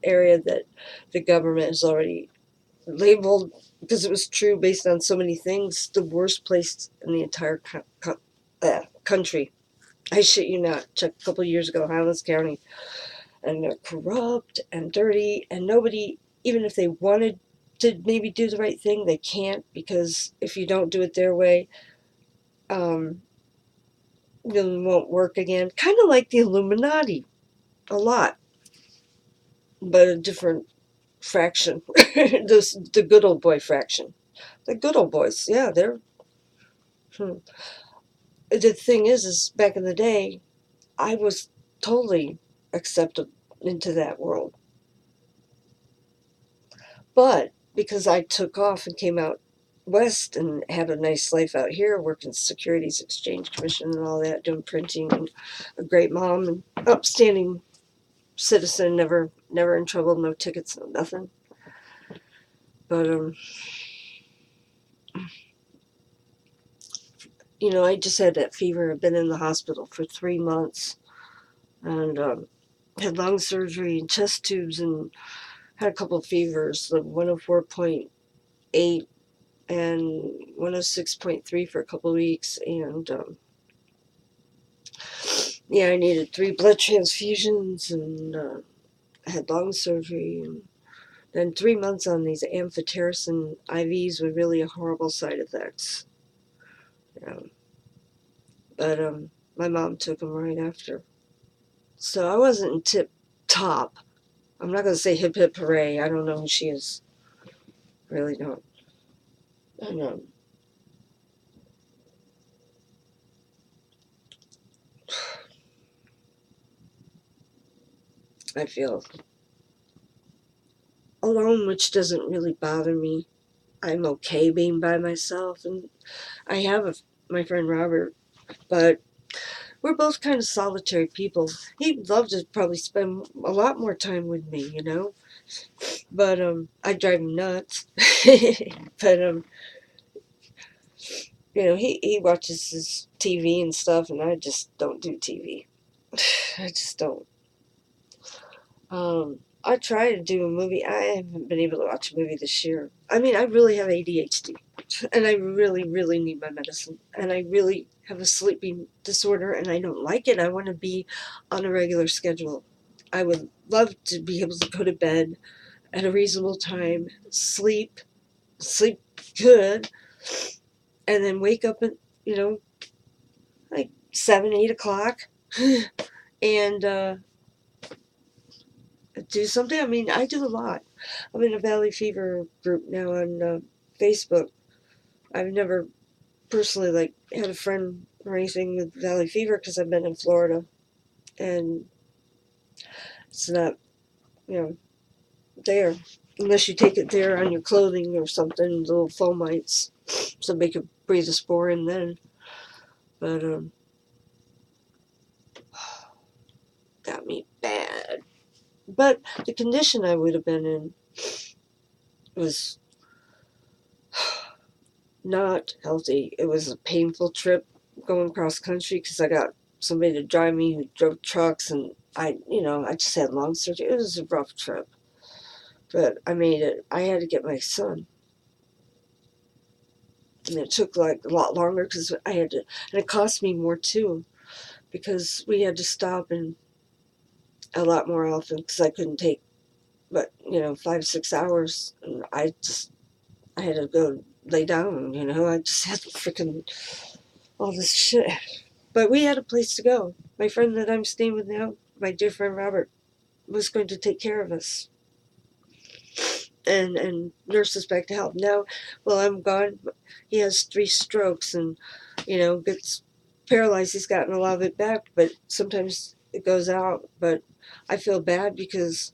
[SPEAKER 1] area that the government has already labeled, because it was true based on so many things, the worst place in the entire country. I shit you not. Checked a couple of years ago, Highlands County, and they're corrupt and dirty, and nobody, even if they wanted to maybe do the right thing, they can't, because if you don't do it their way, um, it won't work again. Kind of like the Illuminati, a lot, but a different fraction. The good old boy fraction. The good old boys, yeah, they're. Hmm. The thing is back in the day, I was totally accepted into that world. But because I took off and came out west and had a nice life out here, working Securities Exchange Commission and all that, doing printing, and a great mom and upstanding citizen, never in trouble, no tickets, no nothing. But I just had that fever. I've been in the hospital for 3 months, and had lung surgery and chest tubes, and had a couple of fevers, like 104.8 and 106.3 for a couple of weeks, and yeah, I needed 3 blood transfusions, and had lung surgery, and then 3 months on these amphotericin IVs with really horrible side effects. Yeah. But my mom took them right after, so I wasn't in tip top. I'm not gonna say hip hip hooray. I don't know who she is. Really don't. And I feel alone, which doesn't really bother me. I'm okay being by myself, and I have my friend Robert, but we're both kind of solitary people. He'd love to probably spend a lot more time with me. But I drive him nuts. But he watches his TV and stuff, and I just don't do TV. I just don't. I try to do a movie. I haven't been able to watch a movie this year. I mean, I really have ADHD, and I really, really need my medicine, and I really have a sleeping disorder, and I don't like it. I want to be on a regular schedule. I would love to be able to go to bed at a reasonable time, sleep good, and then wake up at, like 7, 8 o'clock, and do something. I mean, I do a lot. I'm in a Valley Fever group now on Facebook. I've never personally had a friend or anything with Valley Fever because I've been in Florida, and it's not there unless you take it there on your clothing or something, little fomites, so they could breathe the spore in then. But got me bad. But the condition I would have been in was not healthy. It was a painful trip going cross country because I got somebody to drive me who drove trucks, and I just had lung surgery. It was a rough trip, but I made it. I had to get my son, and it took a lot longer because I had to, and it cost me more too because we had to stop and a lot more often because I couldn't take, but 5, 6 hours, and I had to go lay down, I just had freaking all this shit. But we had a place to go. My friend that I'm staying with now, my dear friend Robert, was going to take care of us and nurse us back to health. Now, while I'm gone, he has 3 strokes and, gets paralyzed. He's gotten a lot of it back, but sometimes it goes out. But I feel bad because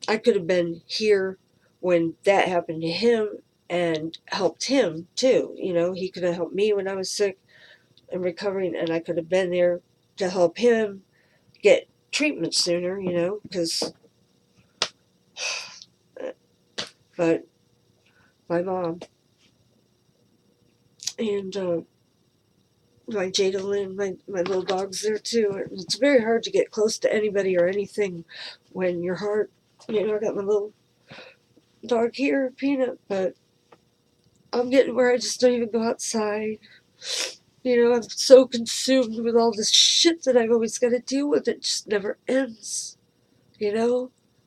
[SPEAKER 1] I could have been here when that happened to him and helped him too. He could have helped me when I was sick and recovering, and I could have been there to help him get treatment sooner, because, but my mom and my Jada Lynn, my little dog's there too. And it's very hard to get close to anybody or anything when your heart, I got my little dog here, Peanut, but I'm getting where I just don't even go outside. I'm so consumed with all this shit that I've always got to deal with. It just never ends. I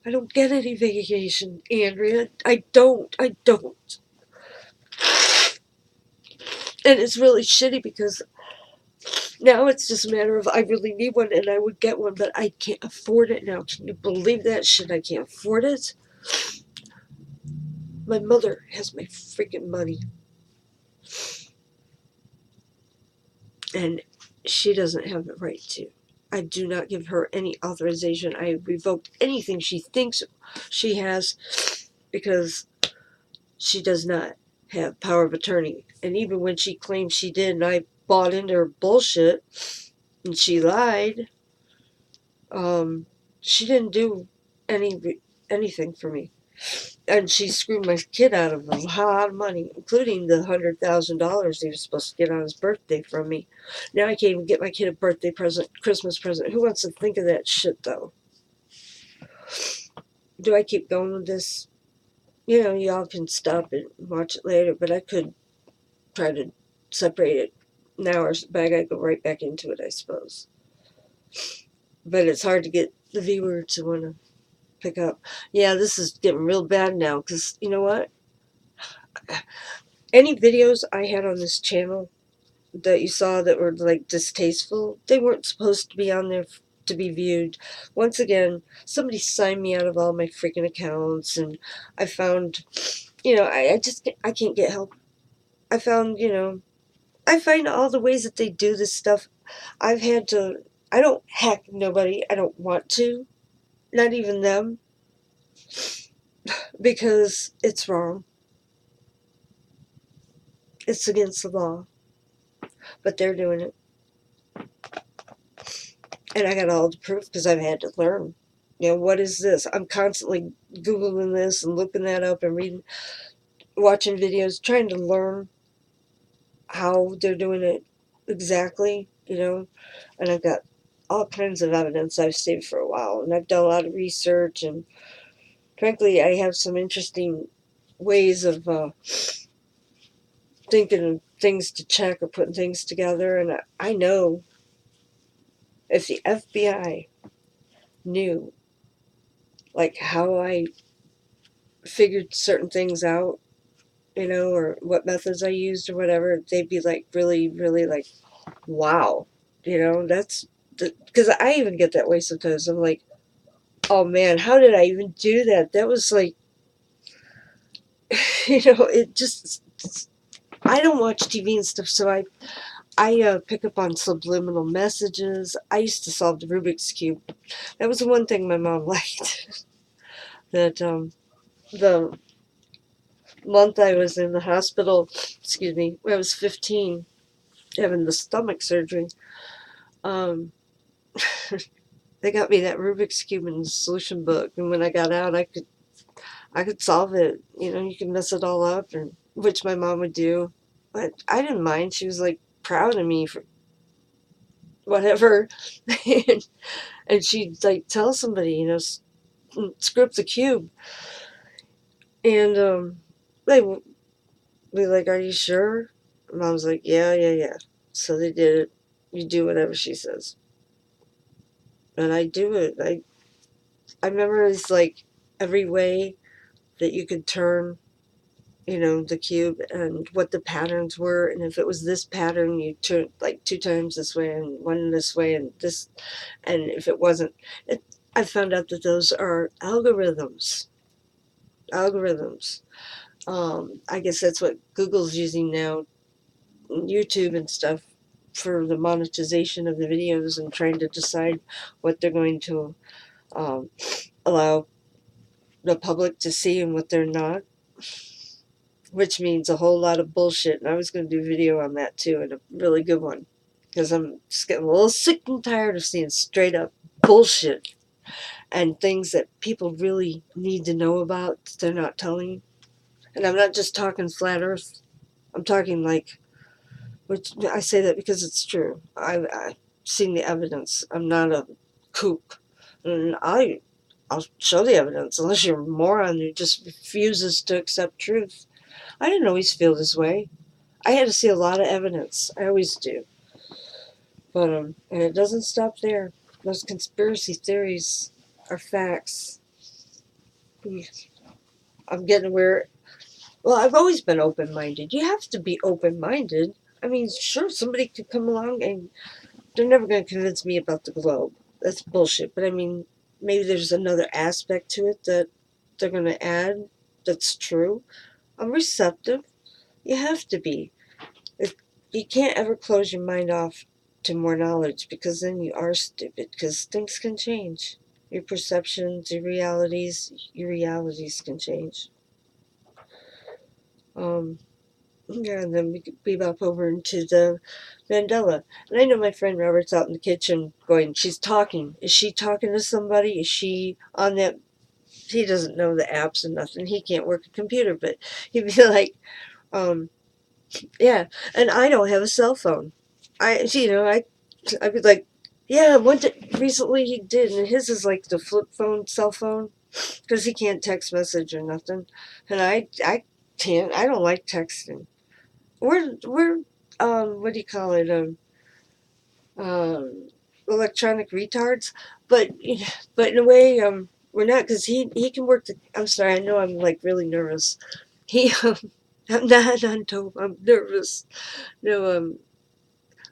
[SPEAKER 1] don't get any vacation, Andrea. I don't. And it's really shitty because now it's just a matter of I really need one and I would get one, but I can't afford it now. Can you believe that shit? I can't afford it. My mother has my freaking money. And she doesn't have the right to. I do not give her any authorization. I revoke anything she thinks she has because she does not have power of attorney. And even when she claimed she did and I bought into her bullshit and she lied, she didn't do anything for me. And she screwed my kid out of a lot of money, including the $100,000 he was supposed to get on his birthday from me. Now I can't even get my kid a birthday present, Christmas present. Who wants to think of that shit, though? Do I keep going with this? Y'all can stop it and watch it later, but I could try to separate it now, or but I gotta go right back into it, I suppose. But it's hard to get the viewer to want to pick up. Yeah, this is getting real bad now, because you know what? Any videos I had on this channel that you saw that were like distasteful, they weren't supposed to be on there to be viewed. Once again, somebody signed me out of all my freaking accounts, and I found, I can't get help. I found, I find all the ways that they do this stuff. I've had to, I don't hack nobody. I don't want to, not even them, because it's wrong. It's against the law, but they're doing it. And I got all the proof because I've had to learn. What is this? I'm constantly Googling this and looking that up and reading, watching videos, trying to learn how they're doing it exactly, And I've got all kinds of evidence I've saved for a while. And I've done a lot of research. And frankly, I have some interesting ways of thinking of things to check or putting things together. And I know if the FBI knew, like, how I figured certain things out, or what methods I used or whatever, they'd be like really, really like, wow, that's because I even get that way sometimes. I'm like, oh man, how did I even do that? That was like, it just, I don't watch TV and stuff, so I pick up on subliminal messages. I used to solve the Rubik's Cube. That was the one thing my mom liked. That the month I was in the hospital, excuse me, when I was 15, having the stomach surgery, um, they got me that Rubik's Cube and the solution book, and when I got out, I could solve it. You can mess it all up, and which my mom would do, but I didn't mind. She was like proud of me for whatever, and she'd like tell somebody, screw up the cube, and they would be like, "Are you sure?" Mom's like, "Yeah, yeah, yeah." So they did it. You do whatever she says, and I do it. I memorized like every way that you could turn, the cube and what the patterns were, and if it was this pattern, you turn like 2 times this way and one this way and this, and if it wasn't, I found out that those are algorithms. Algorithms. I guess that's what Google's using now, YouTube and stuff, for the monetization of the videos and trying to decide what they're going to um, allow the public to see and what they're not, which means a whole lot of bullshit. And I was going to do a video on that too, and a really good one, because I'm just getting a little sick and tired of seeing straight up bullshit and things that people really need to know about that they're not telling. And I'm not just talking flat earth. I'm talking like, which I say that because it's true. I've seen the evidence. I'm not a kook. And I'll show the evidence, unless you're a moron who just refuses to accept truth. I didn't always feel this way. I had to see a lot of evidence. I always do. But and it doesn't stop there. Those conspiracy theories are facts. I'm getting aware. Well, I've always been open-minded. You have to be open-minded. I mean, sure, somebody could come along and they're never going to convince me about the globe. That's bullshit. But I mean, maybe there's another aspect to it that they're going to add that's true. I'm receptive. You have to be. You can't ever close your mind off to more knowledge, because then you are stupid, because things can change. Your perceptions, your realities can change. Yeah, and then we could bebop over into the Mandela. And I know my friend Robert's out in the kitchen going, she's talking. Is she talking to somebody? Is she on that? He doesn't know the apps and nothing. He can't work a computer, but he'd be like, yeah. And I don't have a cell phone. I'd be like, yeah, recently he did, and his is like the flip phone, cell phone, because he can't text message or nothing. And I can't. I don't like texting. We're what do you call it, um electronic retards, but in a way, we're not, because he can work the. I'm sorry, I know I'm like really nervous. He I'm not on dope. I'm nervous. No,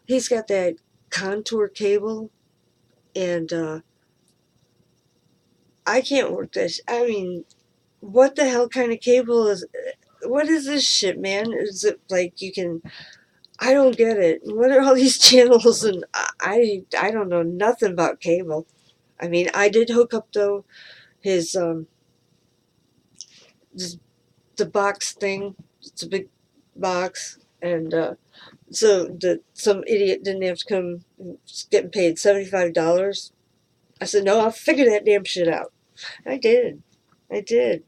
[SPEAKER 1] he's got that contour cable, and I can't work this. I mean, what the hell kind of cable is? What is this shit, man? Is it like you can? I don't get it. What are all these channels? And I don't know nothing about cable. I mean, I did hook up though his the box thing. It's a big box, and so some idiot didn't have to come getting paid $75. I said, no, I'll figure that damn shit out. I did. I did.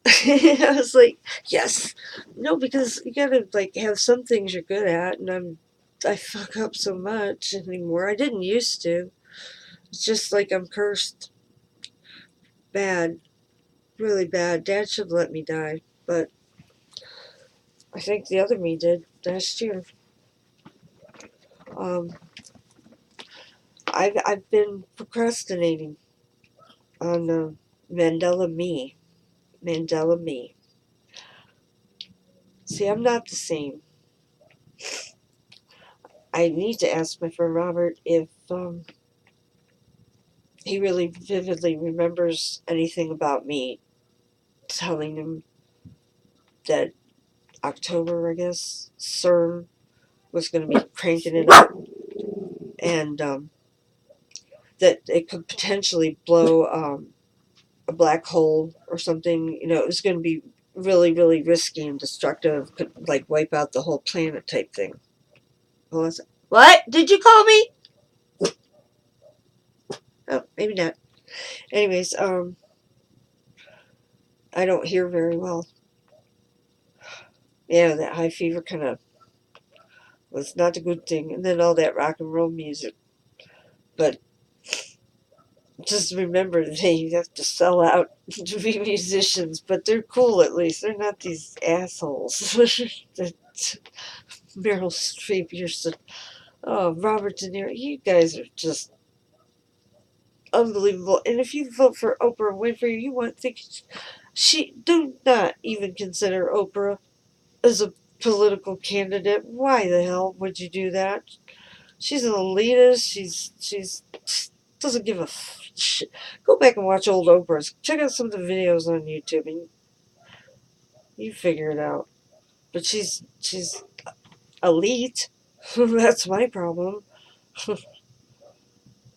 [SPEAKER 1] I was like, yes. No, because you gotta like have some things you're good at, and I fuck up so much anymore. I didn't used to. It's just like I'm cursed. Bad. Really bad. Dad should let me die, but I think the other me did last year. Um, I've been procrastinating on Mandela me. Mandela me. See, I'm not the same. I need to ask my friend Robert if he really vividly remembers anything about me telling him that October, I guess, CERN was going to be cranking it up, and that it could potentially blow a black hole or something. It was going to be really, really risky and destructive, could like wipe out the whole planet type thing. What? Did you call me? Oh, maybe not. Anyways, I don't hear very well. Yeah, that high fever kind of was not a good thing. And then all that rock and roll music. But just remember, they have to sell out to be musicians, but they're cool at least. They're not these assholes. That Meryl Streep, Robert De Niro, you guys are just unbelievable. And if you vote for Oprah Winfrey, you want to think Do not even consider Oprah as a political candidate. Why the hell would you do that? She's an elitist. She's doesn't give a shit. Go back and watch old Oprah's. Check out some of the videos on YouTube, and you figure it out. But she's elite. That's my problem, and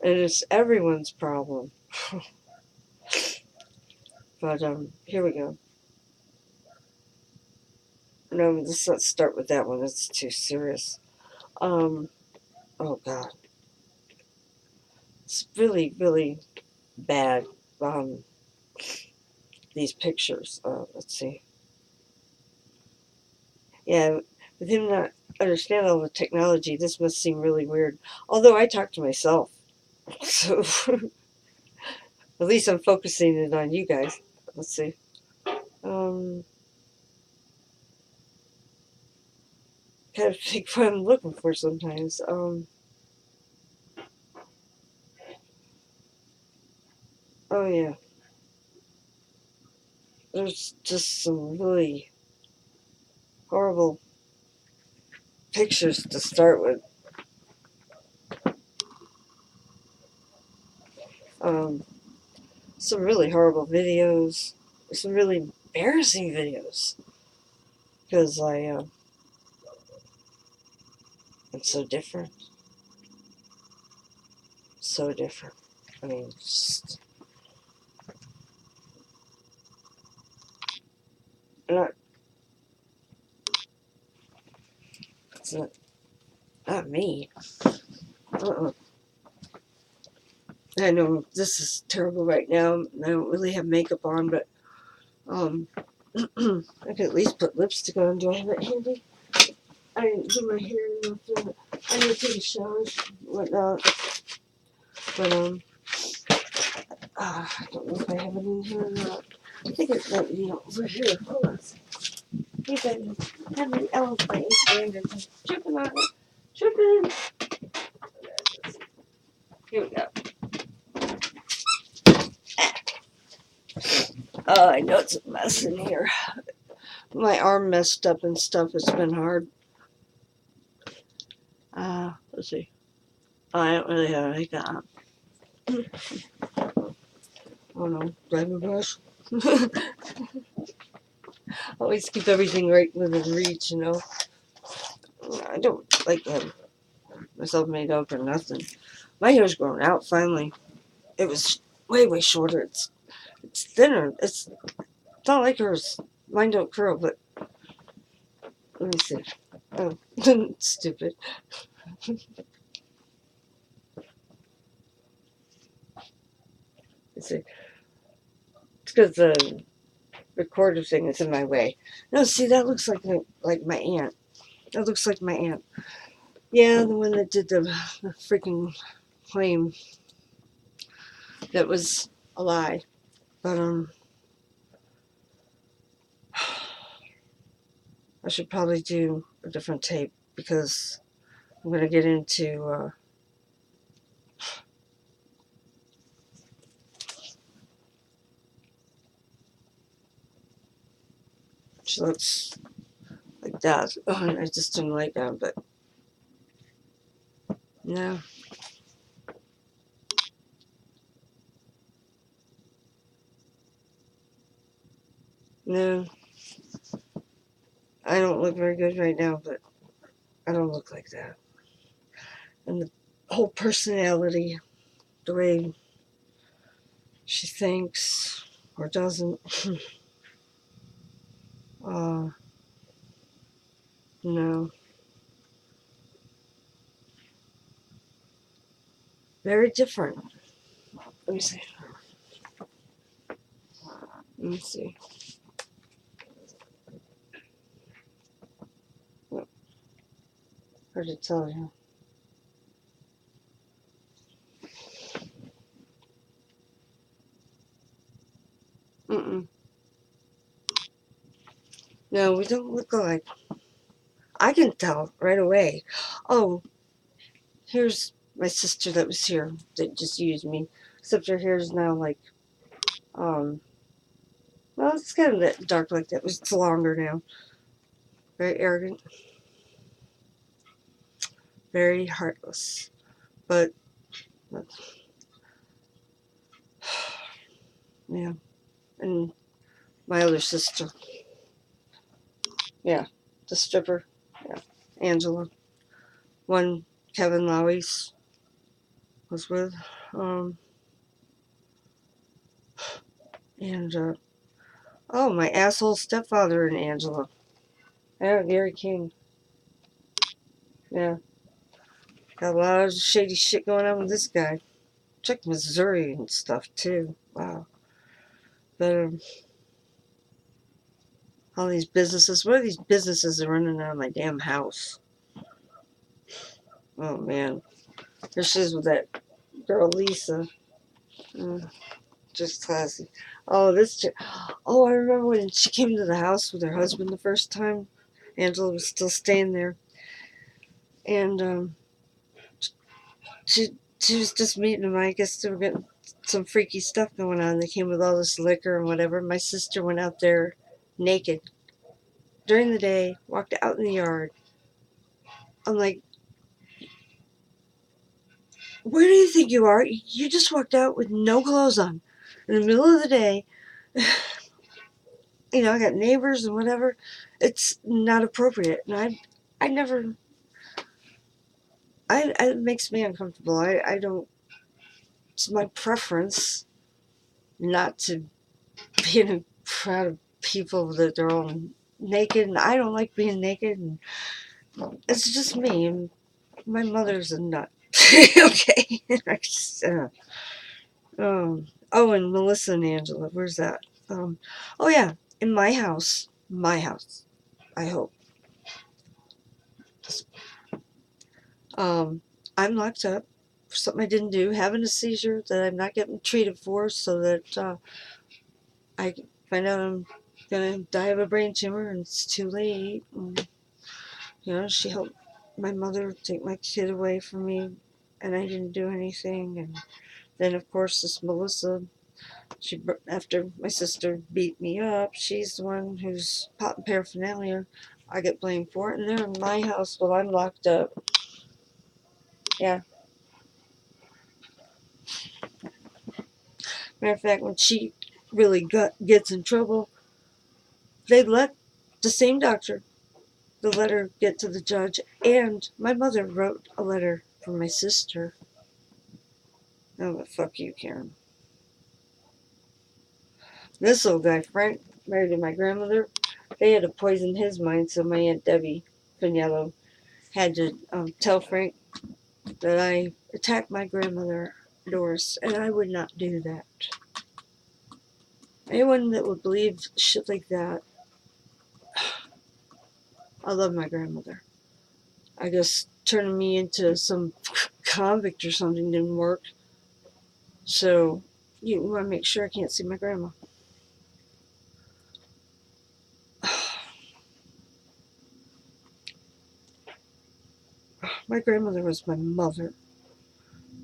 [SPEAKER 1] it's everyone's problem. But here we go. No, let's start with that one. It's too serious. Oh God, it's really really bad. Um, these pictures. Let's see. Yeah, with him not understand all the technology, this must seem really weird. Although I talk to myself, so at least I'm focusing it on you guys. Let's see. Um, kind of think what I'm looking for sometimes. Oh yeah, there's just some really horrible pictures to start with. Um, some really horrible videos. Some really embarrassing videos because I'm so different. So different. I mean, just not. It's not me. Uh-uh. I know this is terrible right now. I don't really have makeup on, but I could at least put lipstick on. Do I have it handy? I didn't do my hair enough. I need to take a shower, whatnot. But I don't know if I have it in here or not. I think it might be over here. Hold on. You can have an elephant and it's tripping on it. Tripping. Here we go. Oh, I know it's a mess in here. My arm messed up and stuff. It's been hard. Let's see. Oh, I don't really have makeup on. Oh no, driving brush. Always keep everything right within reach, you know. I don't like having myself made up or nothing. My hair's grown out finally. It was way shorter. It's thinner. It's not like hers. Mine don't curl, but let me see. Oh, stupid. Let's see. It's because the recorder thing is in my way. No, see, that looks like my aunt. That looks like my aunt. Yeah, the one that did the freaking claim that was a lie. But I should probably do a different tape because I'm gonna get into so that's like that. Oh, I just didn't like that, but no, no, I don't look very good right now, but I don't look like that. And the whole personality, the way she thinks or doesn't, uh, no, very different. Let me see. Let me see. Well, hard to tell you. Mm-mm. No, we don't look alike. I can tell right away. Oh, here's my sister that was here that just used me. Except her hair is now like, um, Well, it's kind of that dark like that. It's longer now. Very arrogant. Very heartless. But yeah. And my other sister. Yeah. The stripper. Yeah. Angela. One Kevin Lowe's was with. Um, and, oh, my asshole stepfather and Angela. Yeah, Gary King. Yeah. Got a lot of shady shit going on with this guy. Check Missouri and stuff, too. Wow. But, all these businesses. What are these businesses that are running out of my damn house? Oh, man. There she is with that girl, Lisa. Just classy. Oh, oh, I remember when she came to the house with her husband the first time. Angela was still staying there. And, she, she was just meeting him. I guess they were getting some freaky stuff going on. They came with all this liquor and whatever. My sister went out there naked during the day, walked out in the yard. I'm like, where do you think you are? You just walked out with no clothes on in the middle of the day. You know, I got neighbors and whatever. It's not appropriate. And I never, it makes me uncomfortable. I don't, it's my preference not to be in a crowd of people that they're all naked. And I don't like being naked. And it's just me. And my mother's a nut. Okay. I just, oh, and Melissa and Angela, where's that? Oh yeah, in my house, I hope. I'm locked up for something I didn't do, having a seizure that I'm not getting treated for, so that I find out I'm gonna die of a brain tumor and it's too late. And, you know, she helped my mother take my kid away from me, and I didn't do anything. And then, of course, this Melissa. After my sister beat me up, she's the one who's popping paraphernalia. I get blamed for it, and they're in my house while I'm locked up. Yeah. Matter of fact, when she really gets in trouble, they let the same doctor, the letter get to the judge, and my mother wrote a letter for my sister. Oh, but fuck you, Karen. This little guy, Frank, married to my grandmother. They had to poison his mind, so my Aunt Debbie Finiello had to tell Frank that I attacked my grandmother, Doris, and I would not do that. Anyone that would believe shit like that, I love my grandmother. I guess turning me into some convict or something didn't work. So you want to make sure I can't see my grandma. My grandmother was my mother.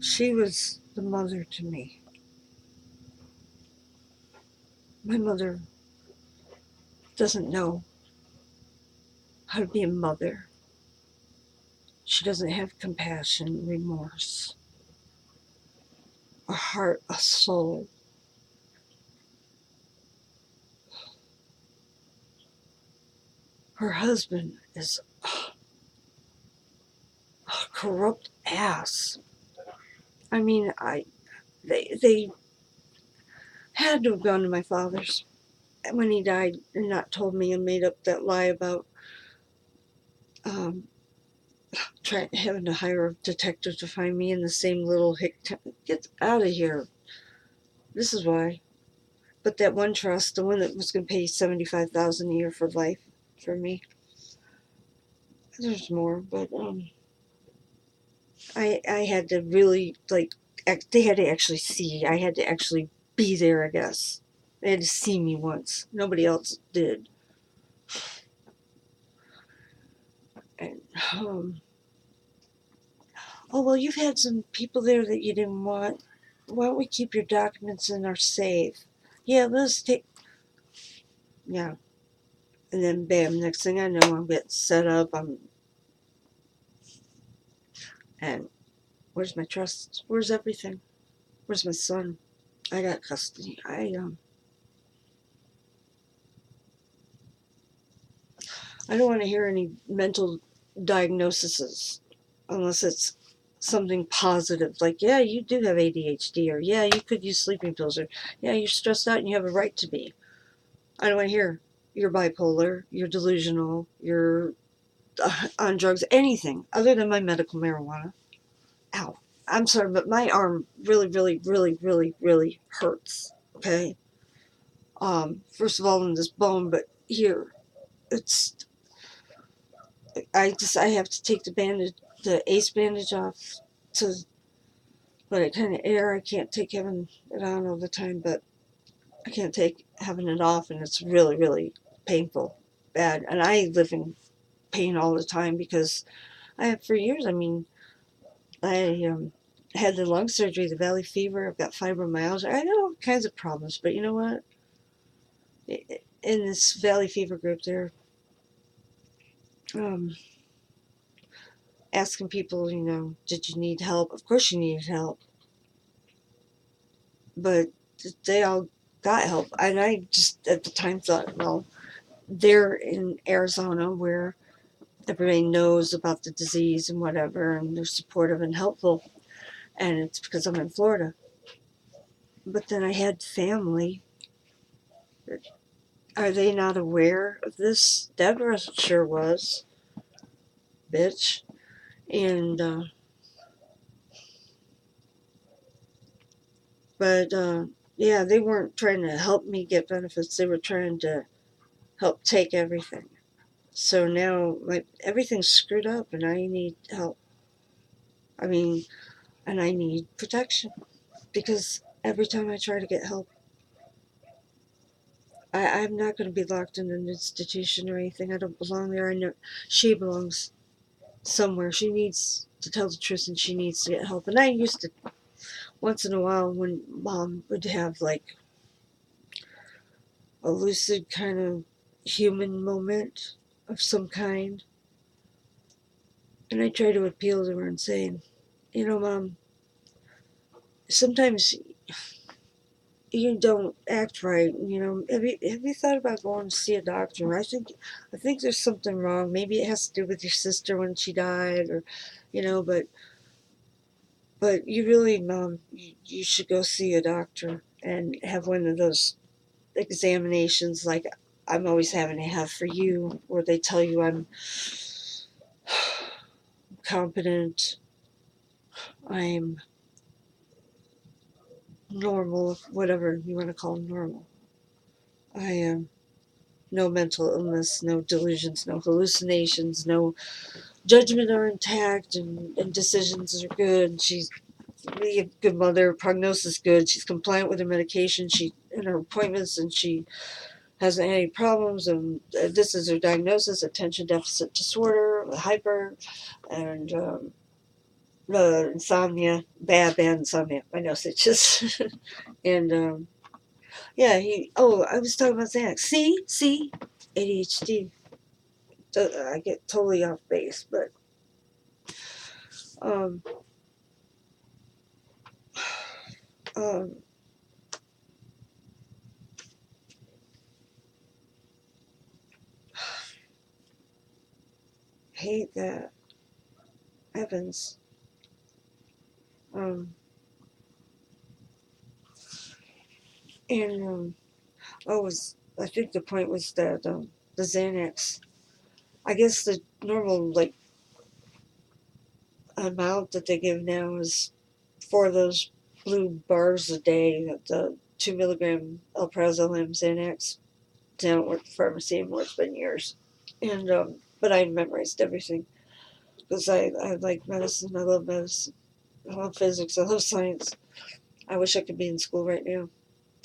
[SPEAKER 1] She was the mother to me. My mother doesn't know how to be a mother. She doesn't have compassion, remorse, a heart, a soul. Her husband is a corrupt ass. I mean, they had to have gone to my father's when he died and not told me and made up that lie about um, having to hire a detective to find me in the same little hick. Get out of here. This is why. But that one trust, the one that was going to pay $75,000 a year for life for me. There's more, but I had to really they had to actually see. I had to actually be there. I guess they had to see me once. Nobody else did. And oh well, you've had some people there that you didn't want. Why don't we keep your documents in our safe? Yeah, let's take. Yeah. And then bam, next thing I know, I'm getting set up. And where's my trust? Where's everything? Where's my son? I got custody. I don't want to hear any mental diagnoses unless it's something positive, like, yeah, you do have ADHD, or yeah, you could use sleeping pills, or yeah, you're stressed out and you have a right to be. I don't want to hear you're bipolar, you're delusional, you're on drugs, anything other than my medical marijuana. Ow. I'm sorry, but my arm really, really, really, really, really hurts. Okay. First of all in this bone, but here, it's I have to take the ace bandage off to let it kind of air. I can't take having it on all the time, but I can't take having it off, and it's really, really painful, bad. And I live in pain all the time because I have for years. I mean, I had the lung surgery, the valley fever. I've got fibromyalgia. I got all kinds of problems, but you know what? In this valley fever group, they're um, asking people, did you need help? Of course you needed help, but they all got help. And I just at the time thought, well, they're in Arizona where everybody knows about the disease and whatever, and they're supportive and helpful, and it's because I'm in Florida. But then I had family. Are they not aware of this? Deborah sure was, bitch. And, but, yeah, they weren't trying to help me get benefits. They were trying to help take everything. So now everything's screwed up and I need help. I mean, and I need protection because every time I try to get help, I'm not going to be locked in an institution or anything. I don't belong there. I know she belongs somewhere. She needs to tell the truth and she needs to get help. And I used to, once in a while, when mom would have like a lucid kind of human moment of some kind, and I try to appeal to her and say, Mom, sometimes you don't act right. Have you thought about going to see a doctor? I think there's something wrong. Maybe it has to do with your sister when she died, or, but you really, Mom, you should go see a doctor and have one of those examinations like I'm always having to have for you, where they tell you I'm competent, I'm normal, whatever you want to call normal. I am no mental illness, no delusions, no hallucinations, no judgment are intact, and decisions are good. She's really a good mother, prognosis good. She's compliant with her medication, she and her appointments, and she hasn't had any problems. And this is her diagnosis: attention deficit disorder, hyper, and insomnia, bad insomnia. I know it's just and yeah, I was talking about Xanax. See, ADHD. I get totally off base, but um, um, hate that Evans. Um, and I think the point was that the Xanax. I guess the normal like amount that they give now is 4 of those blue bars a day. The 2 milligram alprazolam Xanax down at work pharmacy anymore. It's been years, and but I memorized everything because I like medicine. I love medicine. I love physics. I love science. I wish I could be in school right now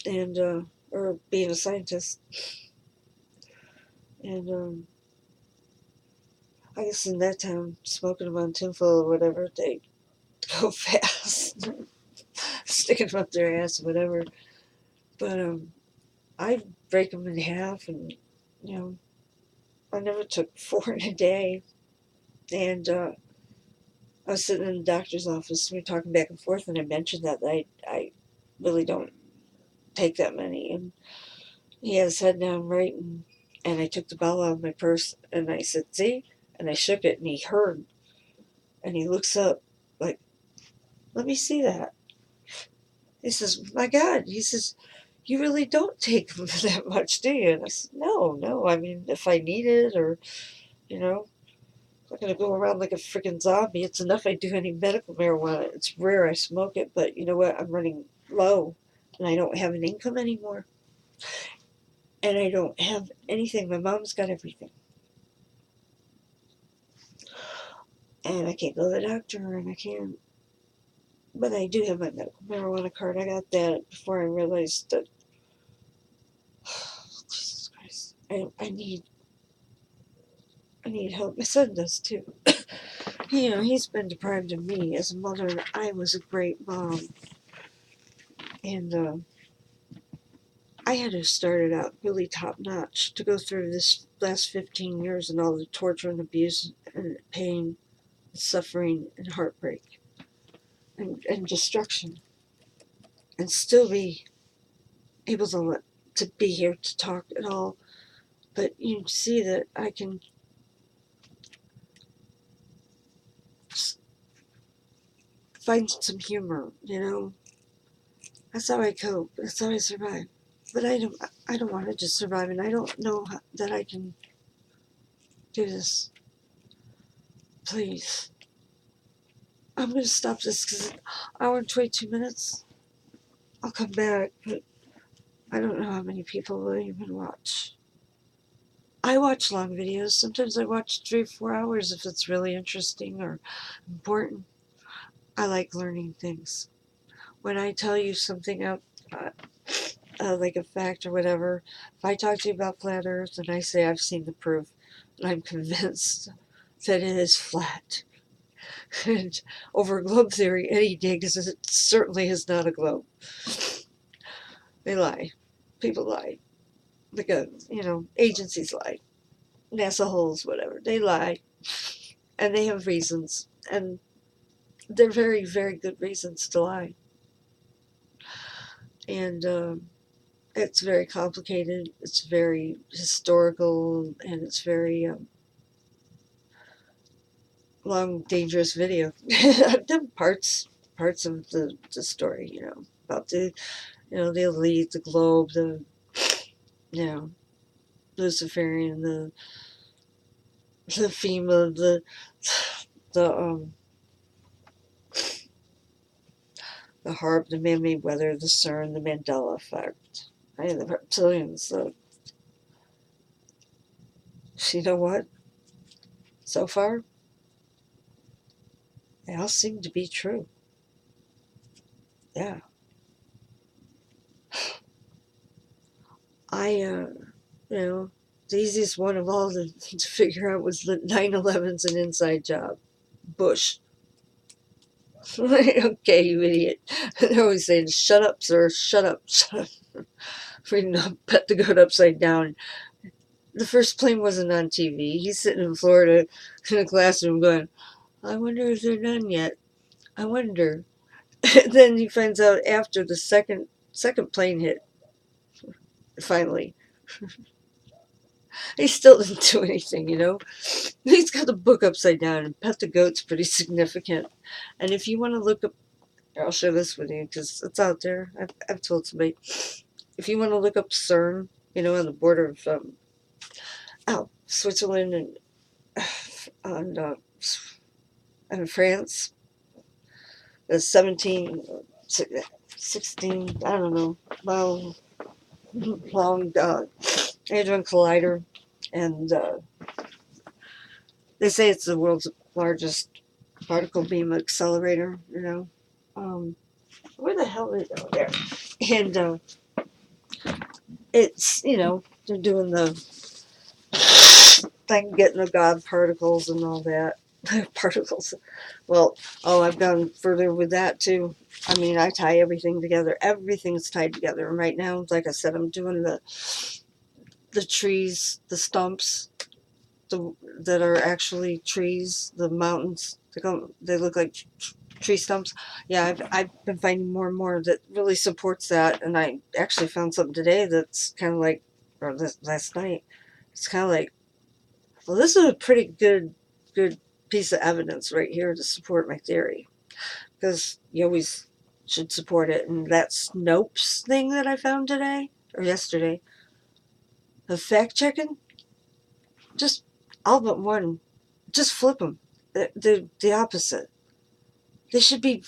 [SPEAKER 1] and or being a scientist. And I guess in that town, smoking them on tinfoil or whatever, they go fast. Sticking them up their ass or whatever. But I break them in half, and you know, I never took 4 in a day. And I was sitting in the doctor's office, we were talking back and forth, and I mentioned that I really don't take that many. And he had his head down, right, and I took the bottle out of my purse, and I said, "See?" And I shook it, and he heard, and he looks up, like, "Let me see that." He says, "My God," he says, "you really don't take that much, do you?" And I said, "No, no. I mean, if I need it, or you know, I'm not gonna go around like a freaking zombie. It's enough I do any medical marijuana. It's rare I smoke it, but you know what? I'm running low, and I don't have an income anymore, and I don't have anything. My mom's got everything, and I can't go to the doctor, and I can't. But I do have my medical marijuana card. I got that before I realized that. Jesus Christ, I need help. My son does too. You know, he's been deprived of me as a mother. I was a great mom, and I had to start it out really top notch to go through this last 15 years and all the torture and abuse and pain, and suffering and heartbreak and destruction, and still be able to be here to talk at all. But you see that I can find some humor. You know, that's how I cope. That's how I survive. But I don't want to just survive, and I don't know that I can do this. Please. I'm going to stop this because an hour and 22 minutes. I'll come back, but I don't know how many people will even watch. I watch long videos. Sometimes I watch 3 or 4 hours if it's really interesting or important. I like learning things. When I tell you something out, like a fact or whatever, if I talk to you about flat Earth and I say I've seen the proof, and I'm convinced that it is flat, and over globe theory, any day, because it certainly is not a globe. They lie. People lie. Like agencies lie. NASA holes, whatever. They lie. And they have reasons. And they're very, very good reasons to lie. And it's very complicated. It's very historical. And it's very long, dangerous video. I've done parts of the story, about the elite, the globe, the, you know, Luciferian, the FEMA, the the HARP, the man-made weather, the CERN, the Mandela effect, and the reptilians. You know what? So far, they all seem to be true. Yeah. The easiest one of all to figure out was that 9/11's an inside job. Bush. Okay, you idiot. They're always saying, "Shut up, sir, shut up, shut up." Reading Pet the Goat Upside Down. The first plane wasn't on TV. He's sitting in Florida in a classroom going, "I wonder if they're done yet. I wonder." Then he finds out after the second plane hit, finally. He still didn't do anything. He's got the book upside down, and Pet the Goat's pretty significant. And if you want to look up, I'll share this with you because it's out there. I've told somebody. If you want to look up CERN, on the border of Switzerland and and France, the 16, I don't know, mile long Hadron Collider, and they say it's the world's largest particle beam accelerator. Where the hell is it? Oh, there. And it's they're doing the thing, getting the God particles and all that. Particles. Well, oh, I've gone further with that too. I mean, I tie everything together. Everything's tied together. And right now, like I said, I'm doing the trees, the stumps, that are actually trees, the mountains. They look like tree stumps. Yeah, I've been finding more and more that really supports that. And I actually found something today that's kind of like, or last night, it's kind of like, well, this is a pretty good piece of evidence right here to support my theory, because you always should support it. And that Snopes thing that I found today or yesterday, the fact checking, just all but one, just flip them. The opposite. They should be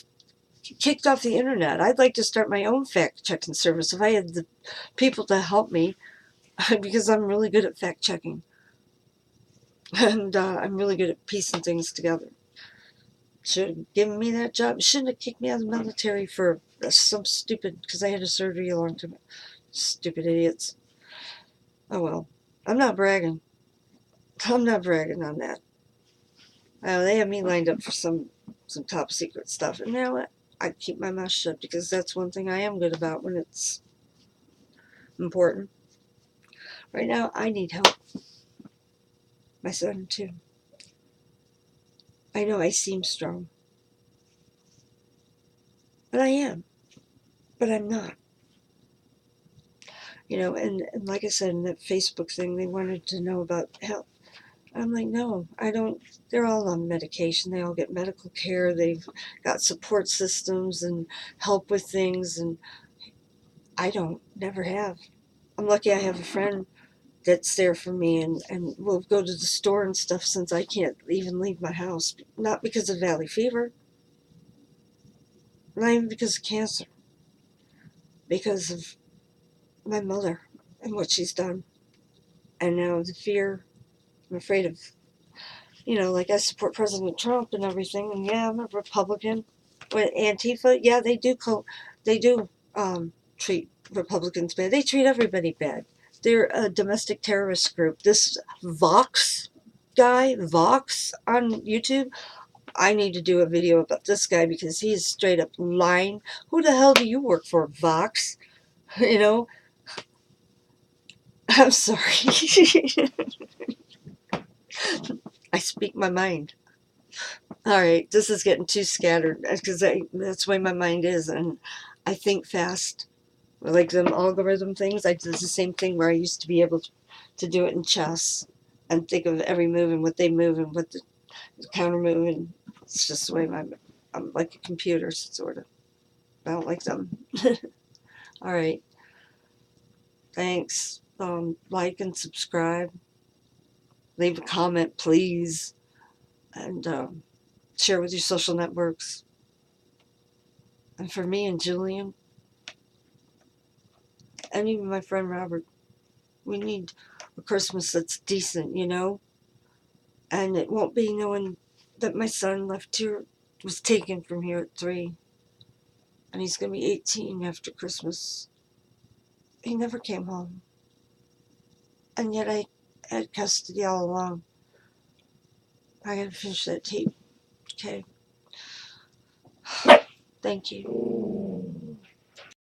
[SPEAKER 1] kicked off the internet. I'd like to start my own fact checking service if I had the people to help me, because I'm really good at fact checking, and I'm really good at piecing things together. Should have given me that job. Shouldn't have kicked me out of the military for some stupid, because I had a surgery a long time. Stupid idiots. Oh well. I'm not bragging. I'm not bragging on that. They have me lined up for some top secret stuff, and now I keep my mouth shut, because that's one thing I am good about when it's important. Right now, I need help. My son too. I know I seem strong, and I am, but I'm not. And like I said, in that Facebook thing, they wanted to know about health. I'm like, no, I don't. They're all on medication. They all get medical care. They've got support systems and help with things, and I don't, never have. I'm lucky I have a friend that's there for me, and we'll go to the store and stuff, since I can't even leave my house. Not because of valley fever, not even because of cancer, because of my mother and what she's done. And now the fear, I'm afraid of, like I support President Trump and everything, and yeah, I'm a Republican. But Antifa, yeah, they do treat Republicans bad. They treat everybody bad. They're a domestic terrorist group. This Vox guy, Vox on YouTube, I need to do a video about this guy, because he's straight up lying. Who the hell do you work for, Vox? You know, I'm sorry. I speak my mind. All right, this is getting too scattered, because that's the way my mind is, and I think fast. Like them algorithm things, I did the same thing where I used to be able to do it in chess and think of every move and what they move and what the counter move, and it's just the way I'm like a computer, sort of. I don't like them. All right, thanks. Like and subscribe. Leave a comment, please, and share with your social networks. And for me and Julian, and even my friend Robert, we need a Christmas that's decent, and it won't be knowing that my son left here, was taken from here at 3, and he's going to be 18 after Christmas. He never came home, and yet I had custody all along. I gotta finish that tape. Okay. Thank you.